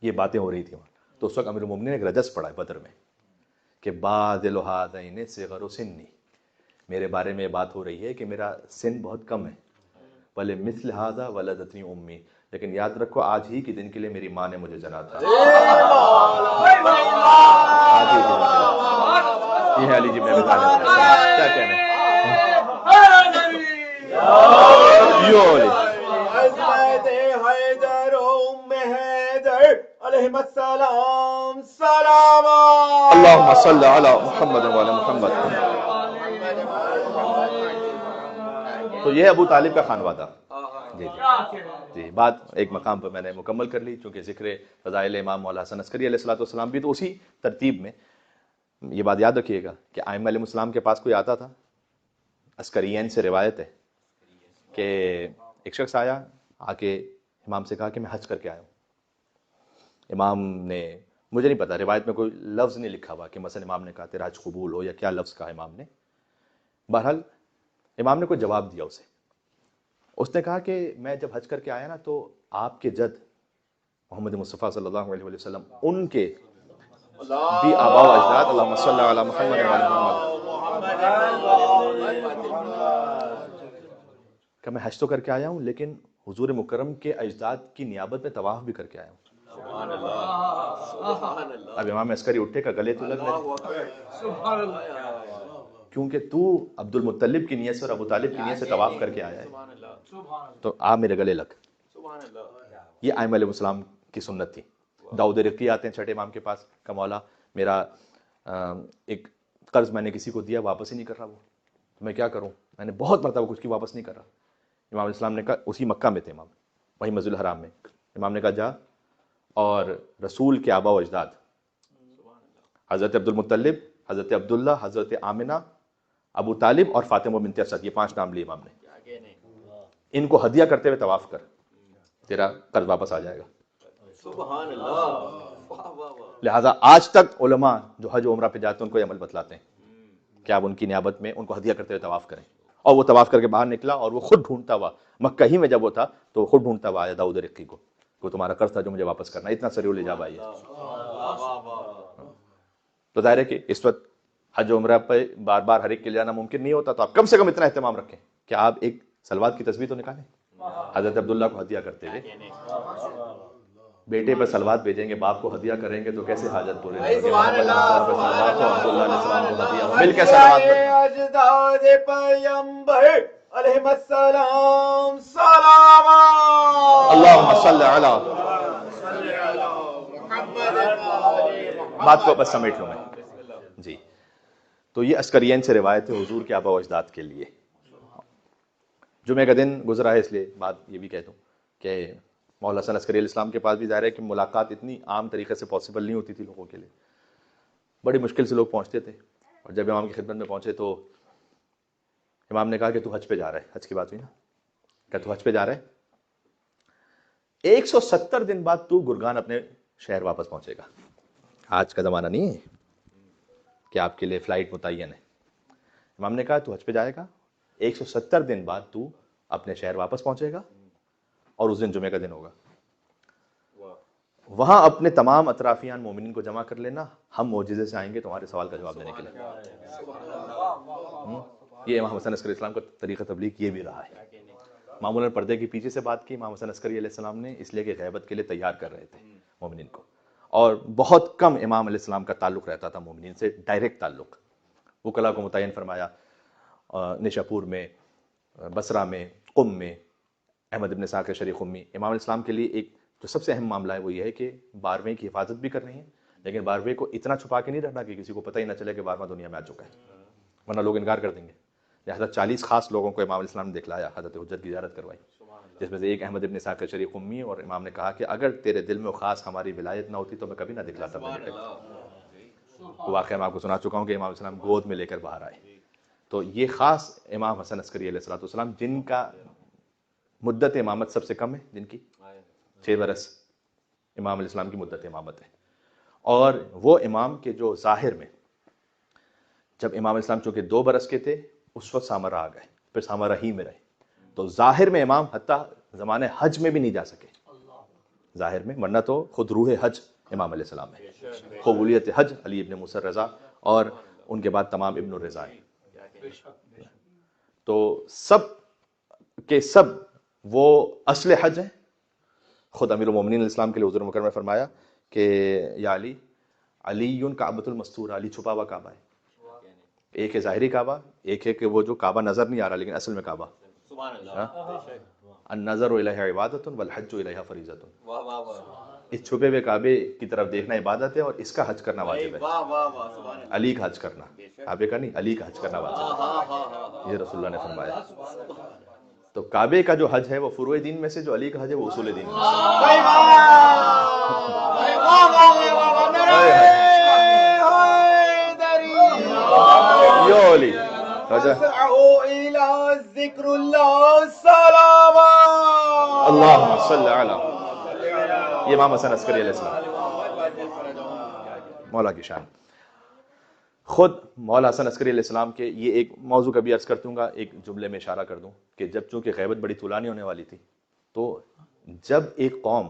یہ باتیں ہو رہی تھی وہاں. تو اس وقت امیر المومنین نے ایک رجس پڑھا ہے بدر میں کہ بادل ہذین صغر سنی، میرے بارے میں یہ بات ہو رہی ہے کہ میرا سن بہت کم ہے، بلے مثل ھذا ولدتنی امی، لیکن یاد رکھو آج ہی کے دن کے لیے میری ماں نے مجھے جنا تھا۔ آج ہی کے دن کے لیے۔ یہ ہے علی بن ابی طالب، کیا کہنا ہے؟ یو علی حضرت حیدر ام حیدر علیہ السلام صلوات۔ اللہم صلی علی محمد وعلی محمد۔ تو یہ ابو طالب کا خانوادہ۔ جی جی بات ایک مقام پر میں نے مکمل کر لی، چونکہ ذکر فضائل امام مولا حسن عسکری علیہ الصلوۃ والسلام بھی تو اسی ترتیب میں۔ یہ بات یاد رکھیے گا کہ ائمہ علیہ السلام کے پاس کوئی آتا تھا، عسکریین سے روایت ہے کہ ایک شخص آیا، آ کے امام سے کہا کہ میں حج کر کے آیا ہوں۔ امام نے، مجھے نہیں پتا روایت میں کوئی لفظ نہیں لکھا ہوا کہ مثلا امام نے کہا تیرا حج قبول ہو یا کیا لفظ کہا امام نے، بہرحال امام نے کوئی جواب دیا اسے۔ اس نے کہا کہ میں جب حج کر کے آیا نا تو آپ کے جد محمد مصطفیٰ صلی اللہ علیہ وسلم، ان کے بھی آباء و اجداد، اللہم صلی علی محمد وعلی محمد، کہ میں حج تو کر کے آیا ہوں لیکن حضور مکرم کے اجداد کی نیابت میں طواف بھی کر کے آیا ہوں۔ اب امام عسکری اٹھے کا گلے تو لگ رہے، کیونکہ تو عبد المطلب کی نیت سے اور ابو طالب کی نیت سے طواف کر کے آیا ہے تو آپ میرے گلے لگ۔ یہ ائمہ علیہ السلام کی سنت تھی۔ داؤد رقی آتے ہیں چھٹے امام کے پاس کہ مولا میرا ایک قرض میں نے کسی کو دیا، واپس ہی نہیں کر رہا وہ، تو میں کیا کروں؟ میں نے بہت مرتبہ کچھ کی، واپس نہیں کر رہا۔ امام علیہ السلام نے کہا، اسی مکہ میں تھے امام، وہی مسجد الحرام میں، امام نے کہا جا اور رسول کے آباء و اجداد حضرت عبد المطلب، حضرت عبداللہ، حضرت آمنہ، ابو طالب اور فاطمہ بنت اسد، یہ 5 نام لیے امام نے، ان کو ہدیہ کرتے ہوئے طواف کر، تیرا قرض واپس آ جائے گا۔ سبحان اللہ۔ لہٰذا آج تک علماء جو حج و عمرہ پہ جاتے ہیں ان کو یہ عمل بتلاتے ہیں کہ آپ ان کی نیابت میں ان کو ہدیہ کرتے ہوئے طواف کریں۔ اور وہ طواف کر کے باہر نکلا اور وہ خود ڈھونڈتا ہوا، مکہ ہی میں جب وہ تھا تو وہ خود ڈھونڈتا ہوا آیا داؤد رقی کو، وہ تمہارا قرض تھا جو مجھے واپس کرنا، اتنا سریع الإجابہ ہے۔ تو ظاہر ہے کہ اس وقت حج و عمرہ پہ بار بار ہر ایک کے لیے جانا ممکن نہیں ہوتا، تو آپ کم سے کم اتنا اہتمام رکھیں کہ آپ ایک سلوات کی تصویر تو نکالیں، حضرت عبداللہ کو ہدیہ کرتے ہوئے۔ بیٹے پر سلوات بھیجیں گے، باپ کو ہدیہ کریں گے تو کیسے حاجت پوری نہیں ہوگی؟ محمد عبداللہ علیہ السلام کو ہدیہ، مل کے سلوات پڑھیں۔ اجداد پیمبر علیہ السلام صلوات۔ اللہم صلی علی، بات کو بس سمیٹ لوں میں جی۔ تو یہ عسکریین سے روایت ہے حضور کے آباء و اجداد کے لیے۔ جمعہ کا دن گزرا ہے، اس لیے بات یہ بھی کہتا ہوں کہ مولا حسن عسکری علیہ السلام کے پاس بھی ظاہر ہے کہ ملاقات اتنی عام طریقے سے پاسبل نہیں ہوتی تھی لوگوں کے لیے، بڑی مشکل سے لوگ پہنچتے تھے۔ اور جب امام کی خدمت میں پہنچے تو امام نے کہا کہ تو حج پہ جا رہا ہے، حج کی بات ہوئی نا، کہ تو حج پہ جا رہا ہے، 170 دن بعد تو گرگان اپنے شہر واپس پہنچے گا۔ آج کا زمانہ نہیں ہے کہ آپ کے لیے فلائٹ متعین ہے۔ امام نے کہا تو حج پہ جائے گا، 170 دن بعد تو اپنے شہر واپس پہنچے گا، اور اس دن جمعہ کا دن ہوگا، وہاں اپنے تمام اطرافیان مومنین کو جمع کر لینا، ہم معجزے سے آئیں گے تمہارے سوال کا جواب دینے کے لیے۔ یہ امام حسن عسکری اسلام کا طریقہ تبلیغ یہ بھی رہا ہے۔ معمولاً پردے کے پیچھے سے بات کی امام حسن عسکری علیہ السلام نے، اس لیے کہ غیبت کے لیے تیار کر رہے تھے مومنین کو، اور بہت کم امام علیہ السلام کا تعلق رہتا تھا مومنین سے، ڈائریکٹ تعلق۔ وکلا کو متعین فرمایا نشاپور میں، بصرہ میں، قم میں، احمد ابن اسحاق شریف قمی۔ امام علیہ السلام کے لیے ایک جو سب سے اہم معاملہ ہے وہ یہ ہے کہ 12ویں کی حفاظت بھی کرنی ہے، لیکن 12ویں کو اتنا چھپا کے نہیں رکھنا کہ کسی کو پتہ ہی نہ چلے کہ 12واں دنیا میں آ چکا ہے، ورنہ لوگ انکار کر دیں گے۔ لہٰذا 40 خاص لوگوں کو امام علیہ السلام نے دکھلایا، حضرت حجت کی زیارت کروائی، جس میں سے ایک احمد ابن اسحاق شریف قمی، اور امام نے کہا کہ اگر تیرے دل میں وہ خاص ہماری ولایت نہ ہوتی تو میں کبھی نہ دکھلاتا۔ وہ واقعہ میں آپ کو سنا چکا ہوں کہ امام علیہ السلام گود میں لے کر باہر آئے۔ تو یہ خاص امام حسن عسکری علیہ السلام جن کا مدت امامت سب سے کم ہے، جن کی 6 برس امام علیہ السلام کی مدت امامت ہے، اور وہ امام کے جو ظاہر میں، جب امام علیہ السلام چونکہ 2 برس کے تھے اس وقت سامرہ آ گئے، پھر سامرہ ہی میں رہے، تو ظاہر میں امام حتیٰ زمانے حج میں بھی نہیں جا سکے، ظاہر میں، ورنہ تو خود روح حج امام علیہ السلام ہے. قبولیت حج علی ابن موسیٰ الرضا اور ان کے بعد تمام ابن الرضا ہیں. تو سب کے سب وہ اصل حج ہیں. خود امیر المومنین علیہ السلام کے لیے حضور مکرم نے فرمایا کہ یا علی، علی کعبۃ المستور، علی چھپا ہوا کعبہ ہے. ایک ہے ظاہری کعبہ، ایک ہے کہ وہ جو کعبہ نظر نہیں آ رہا لیکن اصل میں کعبہ. سبحان اللہ. النظر الیہ عبادۃ والحج الیہ فریضۃ. اس چھپے ہوئے کعبے کی طرف دیکھنا عبادت ہے اور اس کا حج کرنا واجب ہے. واہ واہ واہ سبحان اللہ. علی کا حج کرنا، کعبے کا نہیں، علی کا حج کرنا واجب ہے. یہ رسول اللہ نے فرمایا. تو کعبے کا جو حج ہے وہ فروع دین میں سے، جو علی کا حج ہے وہ اصول دین میں اللہم صلی علی. یہ امام حسن عسکری علیہ السلام، مولا کی شان. خود مولا حسن عسکری علیہ السلام کے یہ ایک موضوع کبھی عرض کرتوں گا، ایک جملے میں اشارہ کر دوں کہ جب چونکہ غیبت بڑی طولانی ہونے والی تھی، تو جب ایک قوم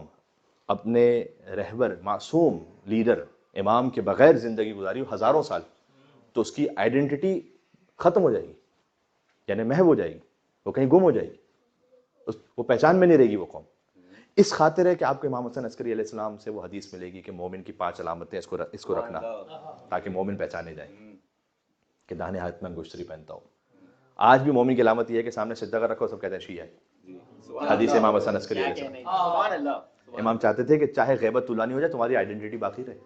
اپنے رہبر معصوم لیڈر امام کے بغیر زندگی گزاری ہزاروں سال، تو اس کی آئیڈینٹی ختم ہو جائے گی، یعنی محو ہو جائے گی، وہ کہیں گم ہو جائے گی، وہ پہچان میں نہیں رہے گی وہ قوم. اس خاطر ہے کہ آپ کو امام حسن عسکری علیہ السلام سے وہ حدیث ملے گی کہ مومن کی 5 علامتیں اس کو رکھنا تاکہ مومن پہچانے جائیں، کہ داہنے ہاتھ میں انگشتری پہنتا ہو. آج بھی مومن کی علامت یہ ہے کہ سامنے سجدہ کر رکھو، سب کہتے ہیں شیعہ ہے. حدیث امام حسن عسکری علیہ السلام. سبحان اللہ. امام چاہتے تھے کہ چاہے غیبت طولانی ہو جائے تمہاری آئیڈینٹی باقی رہے.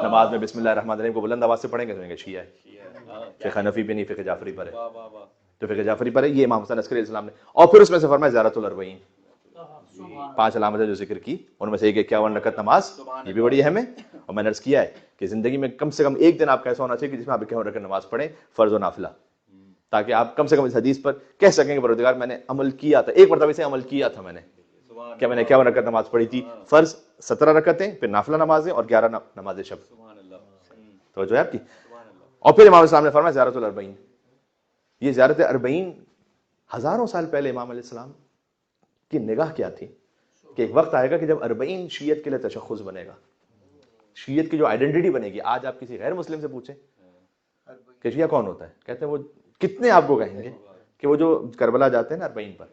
نماز میں بسم اللہ الرحمن الرحیم کو بلند آواز سے پڑھیں گے تو کہیں گے شیعہ ہے. فقہ حنفی پہ نہیں، فقہ جعفری پر ہے، تو فقہ جعفری پر ہے. یہ امام حسن عسکری علیہ السلام نے. اور پھر اس میں سے فرمایا زیارت الاربعین، 5 علامتیں جو ذکر کی ان میں سے ایک 51 رکعت نماز، یہ بھی بڑی اہم ہے. اور میں نے عرض کیا ہے کہ زندگی میں کم سے کم ایک دن آپ کا ایسا ہونا چاہیے کہ جس میں آپ 51 رکعت نماز پڑھیں، فرض و نافلہ، تاکہ آپ کم سے کم اس حدیث پر کہہ سکیں کہ پروردگار میں نے عمل کیا تھا، ایک مرتبہ سے عمل کیا تھا میں نے، کہ میں نے 51 رکعت نماز پڑھی تھی. فرض 17 رکعتیں، پھر نافلہ نمازیں اور 11 نماز شب. تو جو ہے آپ کی. اور پھر امام السلام نے فرمایا زیارت الاربعین. یہ زیارت اربعین ہزاروں سال پہلے امام علیہ السلام کی نگاہ کیا تھی کہ ایک وقت آئے گا کہ جب 40 شیعت کے لیے تشخص بنے گا، شیعت کی جو آئیڈینٹی بنے گی. آج آپ کسی غیر مسلم سے پوچھیں کہ شیعہ کون ہوتا ہے، کہتے ہیں وہ کتنے آپ کو کہیں گے کہ وہ جو کربلا جاتے ہیں نا 40 پر.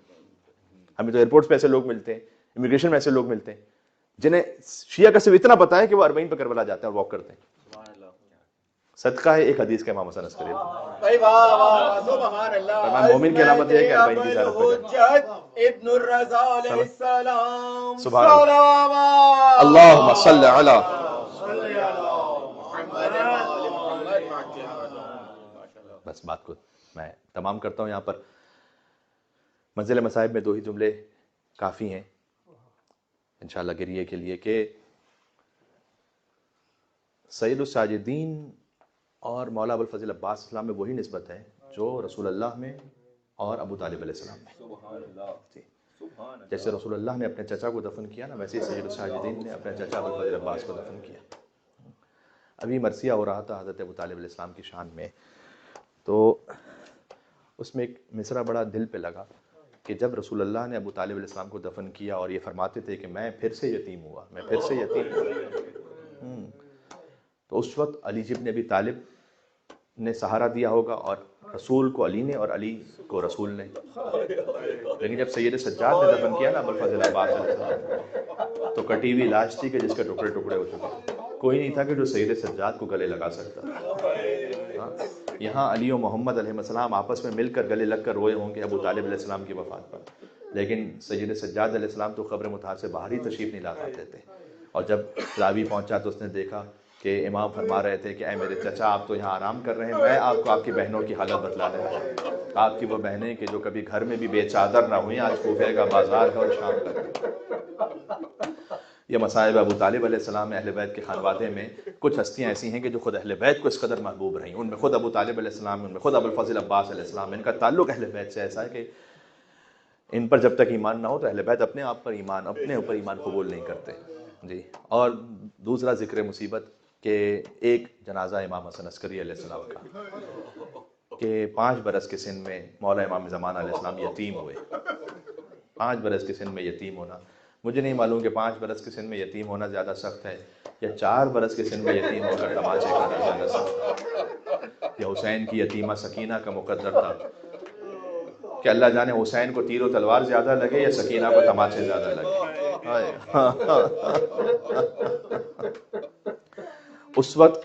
ہمیں تو ایئرپورٹس پہ ایسے لوگ ملتے ہیں، امیگریشن میں ایسے لوگ ملتے ہیں جنہیں شیعہ کا صرف اتنا پتا ہے کہ وہ 40 پہ کربلا جاتے ہیں اور واک کرتے ہیں. صدقہ ہے ایک حدیث کا امام حسن عسکری. مومن کی علامت ہے کہ 40 کی زیارت پہ ابن الرضا علیہ السلام. سبحان اللہ. اللہم صلی علی. بس بات کو میں تمام کرتا ہوں یہاں پر. منزل مصائب میں 2 ہی جملے کافی ہیں انشاءاللہ گریے کے لیے کہ سید الساجدین اور مولا ابوالفضل عباس اسلام میں وہی نسبت ہے جو رسول اللہ میں اور ابو طالب علیہ السلام میں. جیسے رسول اللہ نے اپنے چچا کو دفن کیا نا، ویسے سید الساجدین نے اپنے چچا ابوالفضل عباس کو دفن کیا. ابھی مرثیہ ہو رہا تھا حضرت ابو طالب علیہ السلام کی شان میں، تو اس میں ایک مصرع بڑا دل پہ لگا کہ جب رسول اللہ نے ابو طالب علیہ السلام کو دفن کیا اور یہ فرماتے تھے کہ میں پھر سے یتیم ہوا، میں پھر سے یتیم ہوا، تو اس وقت علی ابن ابی طالب نے سہارا دیا ہوگا اور رسول کو علی نے اور علی کو رسول نے. لیکن جب سید سجاد نے دفن کیا نا ابوالفضل عباس علیہ السلام، تو کٹی ہوئی لاش تھی کہ جس کے ٹکڑے ٹکڑے ہو چکے. کوئی نہیں تھا کہ جو سید سجاد کو گلے لگا سکتا. یہاں علی و محمد علیہ السلام آپس میں مل کر گلے لگ کر روئے ہوں گے ابو طالب علیہ السلام کی وفات پر، لیکن سید سجاد علیہ السلام تو قبر مطہر سے باہر ہی تشریف نہیں لا پاتے تھے. اور جب راوی پہنچا تو اس نے دیکھا کہ امام فرما رہے تھے کہ اے میرے چچا آپ تو یہاں آرام کر رہے ہیں، میں آپ کو آپ کی بہنوں کی حالت بتلا دوں. آپ کی وہ بہنیں کہ جو کبھی گھر میں بھی بے چادر نہ ہوئیں، آج کوفے کا بازار ہے اور شام کا. یہ مصائب ابو طالب علیہ السلام اہل بیت کے خانوادے میں کچھ ہستیاں ایسی ہیں کہ جو خود اہل بیت کو اس قدر محبوب رہیں. ان میں خود ابو طالب علیہ السلام، ان میں خود ابوالفضل عباس علیہ السلام. ان کا تعلق اہل بیت سے ایسا ہے کہ ان پر جب تک ایمان نہ ہو تو اہل بیت اپنے آپ پر ایمان، اپنے اوپر ایمان قبول نہیں کرتے. جی. اور دوسرا ذکر مصیبت کہ ایک جنازہ امام حسن عسکری علیہ السلام کا کہ 5 برس کے سن میں مولا امام زمان علیہ السلام یتیم ہوئے. 5 برس کے سن میں یتیم ہونا مجھے نہیں معلوم کہ 5 برس کی سن میں یتیم ہونا زیادہ سخت ہے یا 4 برس کی سن میں یتیم ہو کر تماچے کرنا زیادہ سخت ہے، یا حسین کی یتیمہ سکینہ کا مقدر تھا کہ اللہ جانے حسین کو تیر و تلوار زیادہ لگے یا سکینہ کو تماچے زیادہ لگے۔ اس وقت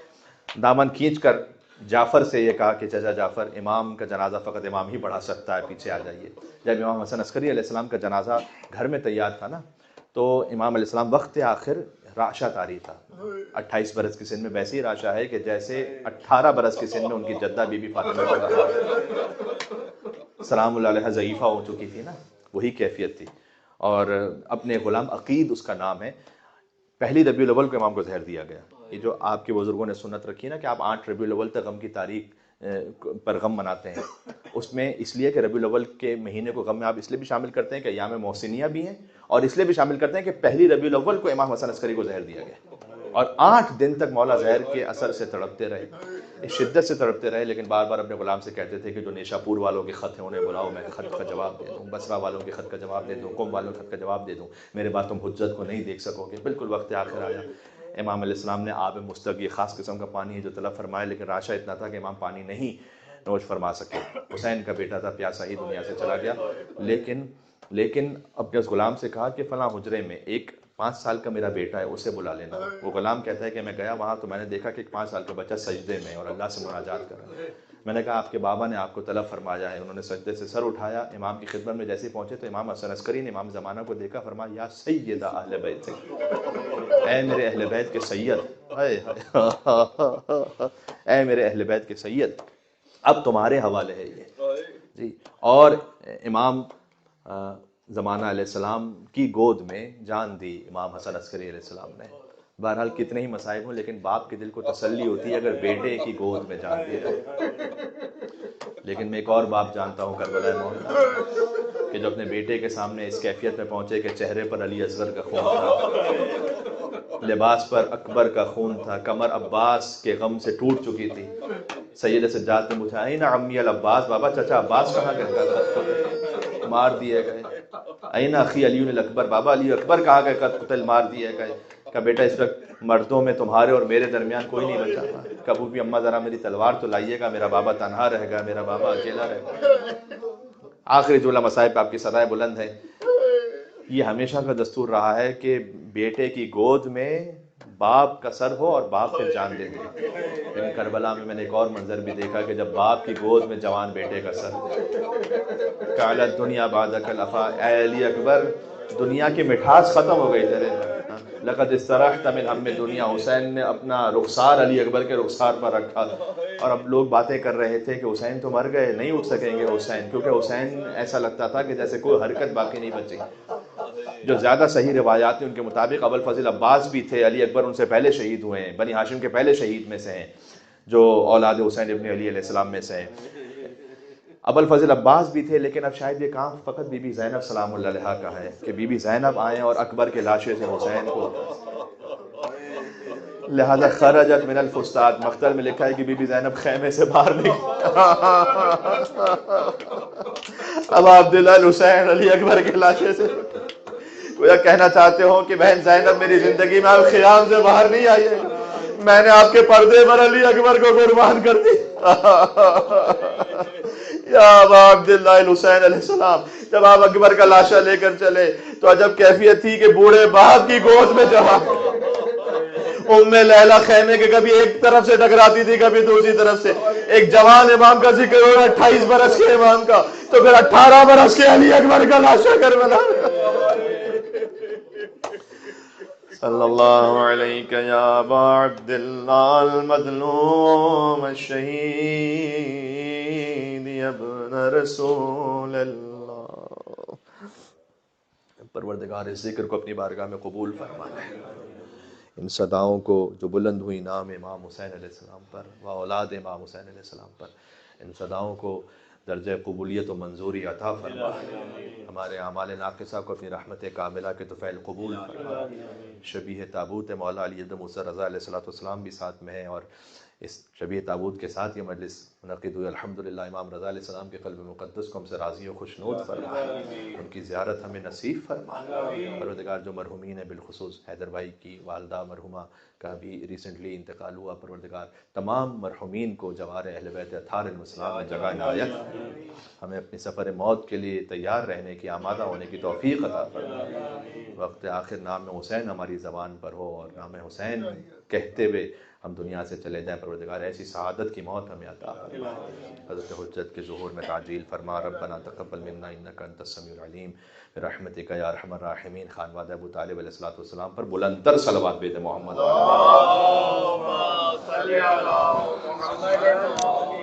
دامن کھینچ کر جعفر سے یہ کہا کہ چچا جعفر، امام کا جنازہ فقط امام ہی پڑھا سکتا ہے، پیچھے آ جائیے۔ جب امام حسن عسکری علیہ السلام کا جنازہ گھر میں تیار تھا نا، تو امام علیہ السلام وقت آخر راشا طاری تھا، 28 برس کی سن میں ویسی راشا ہے کہ جیسے 18 برس کی سن میں ان کی جدہ بی بی فاطمہ سلام اللہ علیہ ضعیفہ ہو چکی تھی نا، وہی کیفیت تھی۔ اور اپنے غلام عقید اس کا نام ہے، پہلی ربیع الاول کو امام کو زہر دیا گیا۔ یہ جو آپ کے بزرگوں نے سنت رکھی نا کہ آپ 8 ربیع الاول تک غم کی تاریخ پر غم مناتے ہیں، اس میں اس لیے کہ ربیع الاول کے مہینے کو غم میں آپ اس لیے بھی شامل کرتے ہیں کہ ایام محسنیہ بھی ہیں، اور اس لیے بھی شامل کرتے ہیں کہ پہلی ربیع الاول کو امام حسن عسکری کو زہر دیا گیا، اور 8 دن تک مولا زہر کے اثر سے تڑپتے رہے، اس شدت سے تڑپتے رہے، لیکن بار بار اپنے غلام سے کہتے تھے کہ جو نیشا پور والوں کے خط ہیں انہیں بلاؤ، میں خط کا جواب دے دوں، بصرہ والوں کے خط کا جواب دے دوں، قم والوں کے خط کا جواب دے دوں، میرے بعد تم حجت کو نہیں دیکھ سکو گے۔ بالکل وقت آخر آیا، امام علیہ السلام نے آب مستغ، یہ خاص قسم کا پانی ہے جو طلب فرمائے، لیکن راشا اتنا تھا کہ امام پانی نہیں نوش فرما سکے۔ حسین کا بیٹا تھا، پیاسا ہی دنیا سے چلا گیا، لیکن اپنے اس غلام سے کہا کہ فلاں حجرے میں ایک 5 سال کا میرا بیٹا ہے، اسے بلا لینا۔ وہ غلام کہتا ہے کہ میں گیا وہاں تو میں نے دیکھا کہ ایک 5 سال کا بچہ سجدے میں اور اللہ سے مناجات کر رہا ہے۔ میں نے کہا آپ کے بابا نے آپ کو طلب فرمایا ہے۔ انہوں نے سجدے سے سر اٹھایا، امام کی خدمت میں جیسے پہنچے تو امام حسن عسکری نے امام زمانہ کو دیکھا، فرمایا یا سید اہل بیت، اے میرے اہل بیت کے سید، اے میرے اہل بیت کے سید، اب تمہارے حوالے ہے یہ جی۔ اور امام زمانہ علیہ السلام کی گود میں جان دی امام حسن عسکری علیہ السلام نے۔ بہرحال کتنے ہی مصائب ہوں، لیکن باپ کے دل کو تسلی ہوتی ہے اگر بیٹے کی گود میں جان دی جائے۔ لیکن میں ایک اور باپ جانتا ہوں کربلا مولا کہ جو اپنے بیٹے کے سامنے اس کیفیت میں پہنچے کہ چہرے پر علی اصغر کا خون تھا، لباس پر اکبر کا خون تھا، کمر عباس کے غم سے ٹوٹ چکی تھی۔ سید سجاد نے پوچھا این عمی العباس، بابا چچا عباس کہاں گئے؟ مار دیے گئے۔ این اخی علی الاکبر، بابا علی اکبر کہاں گئے؟ قتل مار دیے گئے۔ کہ بیٹا اس وقت مردوں میں تمہارے اور میرے درمیان کوئی نہیں بچا تھا، کبھی بھی اماں ذرا میری تلوار تو لائیے گا، میرا بابا تنہا رہ گا، میرا بابا اکیلا رہ گا۔ آخری جملہ مصائب پہ آپ کی صدائے بلند ہے۔ یہ ہمیشہ کا دستور رہا ہے کہ بیٹے کی گود میں باپ کا سر ہو اور باپ پہ جان دے دے، لیکن کربلا میں نے ایک اور منظر بھی دیکھا کہ جب باپ کی گود میں جوان بیٹے کا سر، کالت دنیا بعدک الافا، اے علی اکبر دنیا کی مٹھاس ختم ہو گئی تیرے، لقد استرحت من ہم دنیا۔ حسین نے اپنا رخسار علی اکبر کے رخسار پر رکھا، اور اب لوگ باتیں کر رہے تھے کہ حسین تو مر گئے، نہیں اٹھ سکیں گے حسین، کیونکہ حسین ایسا لگتا تھا کہ جیسے کوئی حرکت باقی نہیں بچی۔ جو زیادہ صحیح روایات ہیں ان کے مطابق ابو الفضل عباس بھی تھے، علی اکبر ان سے پہلے شہید ہوئے ہیں، بنی ہاشم کے پہلے شہید میں سے ہیں، جو اولاد حسین ابن علی علیہ السلام میں سے ہیں۔ ابو الفضل عباس بھی تھے، لیکن اب شاید یہ کام فقط بی بی زینب سلام اللہ علیہا کا ہے کہ بی بی زینب آئیں اور اکبر کے لاشے سے حسین کو، لہذا خرجت من الفستاد، مختر میں لکھا ہے کہ بی بی زینب خیمے سے باہر نکلی۔ اب عبداللہ الحسین علی اکبر کے لاشے سے وہ کہنا چاہتے ہو کہ بہن زینب میری زندگی میں آپ خیام سے باہر نہیں آئی ہے، میں نے آپ کے پردے پر علی اکبر کو قربان کر دی۔ یا ابا عبداللہ الحسین علیہ السلام، جب آپ اکبر کا لاشا لے کر چلے تو عجب کیفیت تھی کہ بوڑھے باپ کی گود میں جمع، ام لیلہ خیمے کے کبھی ایک طرف سے ٹکراتی تھی کبھی دوسری طرف سے۔ ایک جوان امام کا ذکر ہو رہا ہے 28 برس کے امام کا، تو پھر 18 برس کے علی اکبر کا لاشا کربلا۔ صلی اللہ علیہ یا ابا عبداللہ المظلوم الشہید ابن رسول اللہ۔ پروردگار اس ذکر کو اپنی بارگاہ میں قبول فرمائے، ان صداؤں کو جو بلند ہوئی نام امام حسین علیہ السلام پر و اولاد امام حسین علیہ السلام پر، ان صداؤں کو درجہ قبولیت و منظوری عطا فرما، ہمارے اعمال ناقصہ کو اپنی رحمت کاملہ کے طفیل قبول فرما۔ شبیہ تابوت مولا علی ابن موسیٰ رضا علیہ الصلوۃ والسلام بھی ساتھ میں ہے، اور اس شبیہ تابوت کے ساتھ یہ مجلس منعقد ہوئی، الحمدللہ امام رضا علیہ السلام کے قلب مقدس کو ہم سے راضی و خوشنود فرما، ان کی زیارت ہمیں نصیب فرما۔ پروردگار جو مرحومین ہیں، بالخصوص حیدر بھائی کی والدہ مرحومہ کا بھی ریسنٹلی انتقال ہوا، پروردگار تمام مرحومین کو جوار اہل بیت اطہار علیہ السلام میں جگہ عنایت، ہمیں اپنی سفر موت کے لیے تیار رہنے کی، آمادہ ہونے کی توفیق عطا فرما۔ وقت آخر نام حسین ہماری زبان پر ہو اور نام حسین کہتے ہوئے ہم دنیا سے چلے جائیں، پروردگار ایسی سعادت کی موت ہمیں عطا فرما۔ حضرت حجت کے ظہور میں تعجیل فرما، ربنا تقبل منا انک انت السمیع العلیم برحمتک یا ارحم الراحمین۔ خانوادہ ابو طالب علیہ السلام پر بلندتر صلوات بھیجیں محمد اللهم صل على محمد